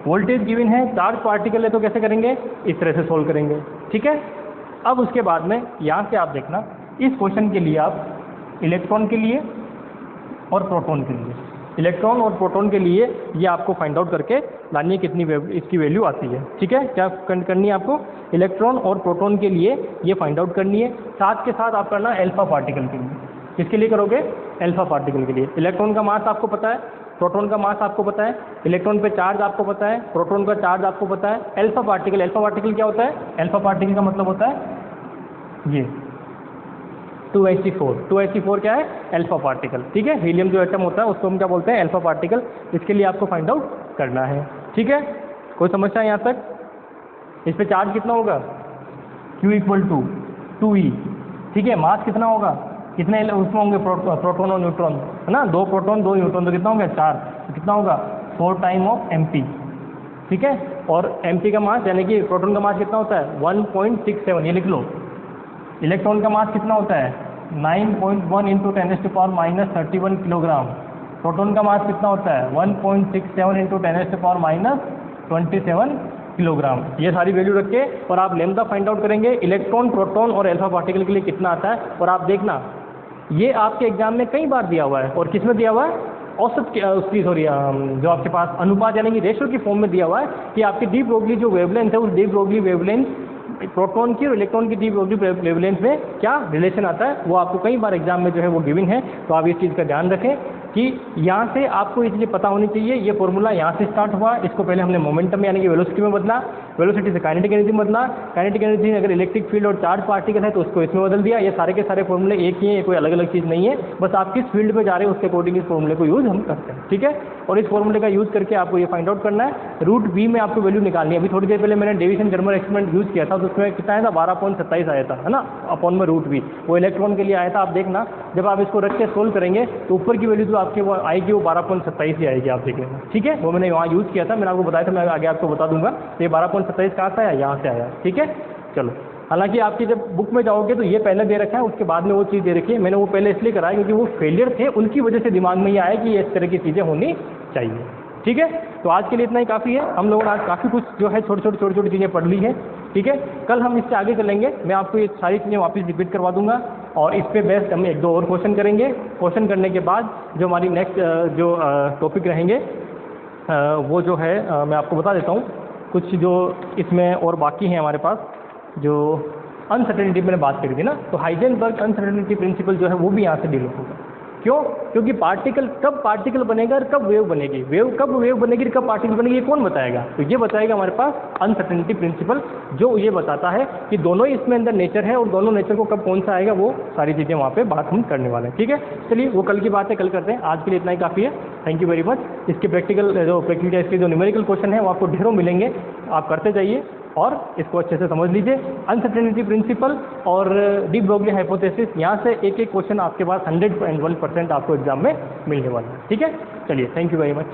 वोल्टेज गिवन है, चार्ज पार्टिकल है, तो कैसे करेंगे, इस तरह से सोल्व करेंगे, ठीक है। अब उसके बाद में यहाँ से आप देखना, इस क्वेश्चन के लिए आप इलेक्ट्रॉन के लिए और प्रोटॉन के लिए, इलेक्ट्रॉन और प्रोटॉन के लिए ये आपको फाइंड आउट करके लानी है कितनी इसकी वैल्यू आती है, ठीक है। क्या करनी है आपको, इलेक्ट्रॉन और प्रोटॉन के लिए ये फाइंड आउट करनी है, साथ के साथ आप करना अल्फा पार्टिकल के लिए। किसके लिए करोगे, अल्फा पार्टिकल के लिए। इलेक्ट्रॉन का मास आपको पता है, प्रोटॉन का मास आपको पता है, इलेक्ट्रॉन पे चार्ज आपको पता है, प्रोटॉन का चार्ज आपको पता है। अल्फा पार्टिकल क्या होता है, अल्फा पार्टिकल का मतलब होता है ये 2He4 क्या है, अल्फा पार्टिकल, ठीक है। हीलियम जो एटम होता है उसको हम क्या बोलते हैं, अल्फा पार्टिकल। इसके लिए आपको फाइंड आउट करना है, ठीक है। कोई समस्या है यहाँ तक? इस पे चार्ज कितना होगा, Q = 2E, ठीक है। मास कितना होगा, कितने उसमें होंगे, प्रोटॉन और न्यूट्रॉन, है ना, 2 प्रोटॉन 2 न्यूट्रॉन, तो कितना होगा 4, तो कितना होगा 4 टाइम ऑफ MP, ठीक है। और MP का मास यानी कि प्रोटॉन का मास कितना होता है 1.67, ये लिख लो। इलेक्ट्रॉन का मास कितना होता है 9.1 × 10⁻³ किलोग्राम। प्रोटॉन का मास कितना होता है 1.67 × 10⁻27 किलोग्राम। ये सारी वैल्यू रख के और आप लैम्डा फाइंड आउट करेंगे, इलेक्ट्रॉन, प्रोटॉन और अल्फा पार्टिकल के लिए कितना आता है। और आप देखना ये आपके एग्जाम में कई बार दिया हुआ है, और किस में दिया हुआ है, औसत उसकी जो आपके पास अनुपात यानी कि रेशो की फॉर्म में दिया हुआ है कि आपकी डी ब्रोगली जो वेवलेंथ है, उस डी ब्रोगली वेवलेंथ प्रोटॉन की और इलेक्ट्रॉन की डी ब्रोगली वेवलेंथ में क्या रिलेशन आता है, वो आपको कई बार एग्जाम में जो है वो गिवन है। तो आप इस चीज़ का ध्यान रखें कि यहाँ से आपको इसलिए पता होनी चाहिए, ये फॉर्मूला यहाँ से स्टार्ट हुआ, इसको पहले हमने मोमेंटम यानी कि वेलोसिटी में बदला, वेलोसिटी से काइनेटिक एनर्जी में बदला, काइनेटिक एनर्जी अगर इलेक्ट्रिक फील्ड और चार्ज पार्टिकल है तो उसको इसमें बदल दिया। ये सारे के सारे फॉर्मूले एक ही हैं, ये कोई अलग अलग चीज़ नहीं है, बस आप किस फील्ड में जा रहे हैं उसके अकॉर्डिंग इस फॉर्मूले को यूज़ हम करते हैं, ठीक है। और इस फॉर्मूले का यूज़ करके आपको ये फाइंड आउट करना है, √B में आपको वैल्यू निकालनी है। अभी थोड़ी देर पहले मैंने डेविसन जर्मर एक्सपेरिमेंट यूज़ किया था, तो उसमें कितना आया था 12.27 आया था, है ना, अपॉन में √B, वो इलेक्ट्रॉन के लिए आया था। आप देखना जब आप इसको रख के सोल्व करेंगे तो ऊपर की वैल्यू जो आपके वो आएगी वो 12.27 ही आएगी, आप देख लेना, ठीक है। वो मैंने वहाँ यूज़ किया था, मैंने आपको बताया था, मैं आगे आपको बता दूंगा। तो ये 12.27 कहाँ से आया, यहाँ से आया, ठीक है। चलो, हालांकि आपकी जब बुक में जाओगे तो ये पहले दे रखा है, उसके बाद में वो चीज़ दे रखी है। मैंने वो पहले इसलिए कराया क्योंकि वो फेलियर थे, उनकी वजह से दिमाग में ये आया कि इस तरह की चीज़ें होनी चाहिए, ठीक है। तो आज के लिए इतना ही काफ़ी है। हम लोगों ने आज काफ़ी कुछ जो है छोटी छोटी चीज़ें पढ़ ली है, ठीक है। कल हम इससे आगे चलेंगे, मैं आपको ये सारी चीज़ें वापस रिपीट करवा दूंगा और इस पे बेस्ड हम 1-2 और क्वेश्चन करेंगे। क्वेश्चन करने के बाद जो हमारी नेक्स्ट जो टॉपिक रहेंगे वो जो है मैं आपको बता देता हूँ कुछ जो इसमें और बाकी हैं हमारे पास। जो अनसर्टेनिटी मैंने बात करी थी ना, तो हाइजेनबर्ग अनसर्टेनिटी प्रिंसिपल जो है वो भी यहाँ से डील होगा। क्यों? क्योंकि पार्टिकल कब पार्टिकल बनेगा और कब वेव बनेगी, कब वेव बनेगी और कब पार्टिकल बनेगी, ये कौन बताएगा? तो ये बताएगा हमारे पास अनसर्टेनिटी प्रिंसिपल, जो ये बताता है कि दोनों ही इसमें अंदर नेचर है और दोनों नेचर को कब कौन सा आएगा, वो सारी चीज़ें वहाँ पे बात हम करने वाले हैं, ठीक है। चलिए वो कल की बात है, कल करते हैं। आज के लिए इतना ही काफ़ी है। Thank you very much. इसके प्रैक्टिकल टेस्ट के जो न्यूमेरिकल क्वेश्चन है वो आपको ढेरों मिलेंगे, आप करते जाइए और इसको अच्छे से समझ लीजिए। अनसर्टेनिटी प्रिंसिपल और डी ब्रोगली हाइपोथेसिस, यहाँ से एक एक क्वेश्चन आपके पास 101% आपको एग्जाम में मिलने वाला है, ठीक है। चलिए, थैंक यू वेरी मच।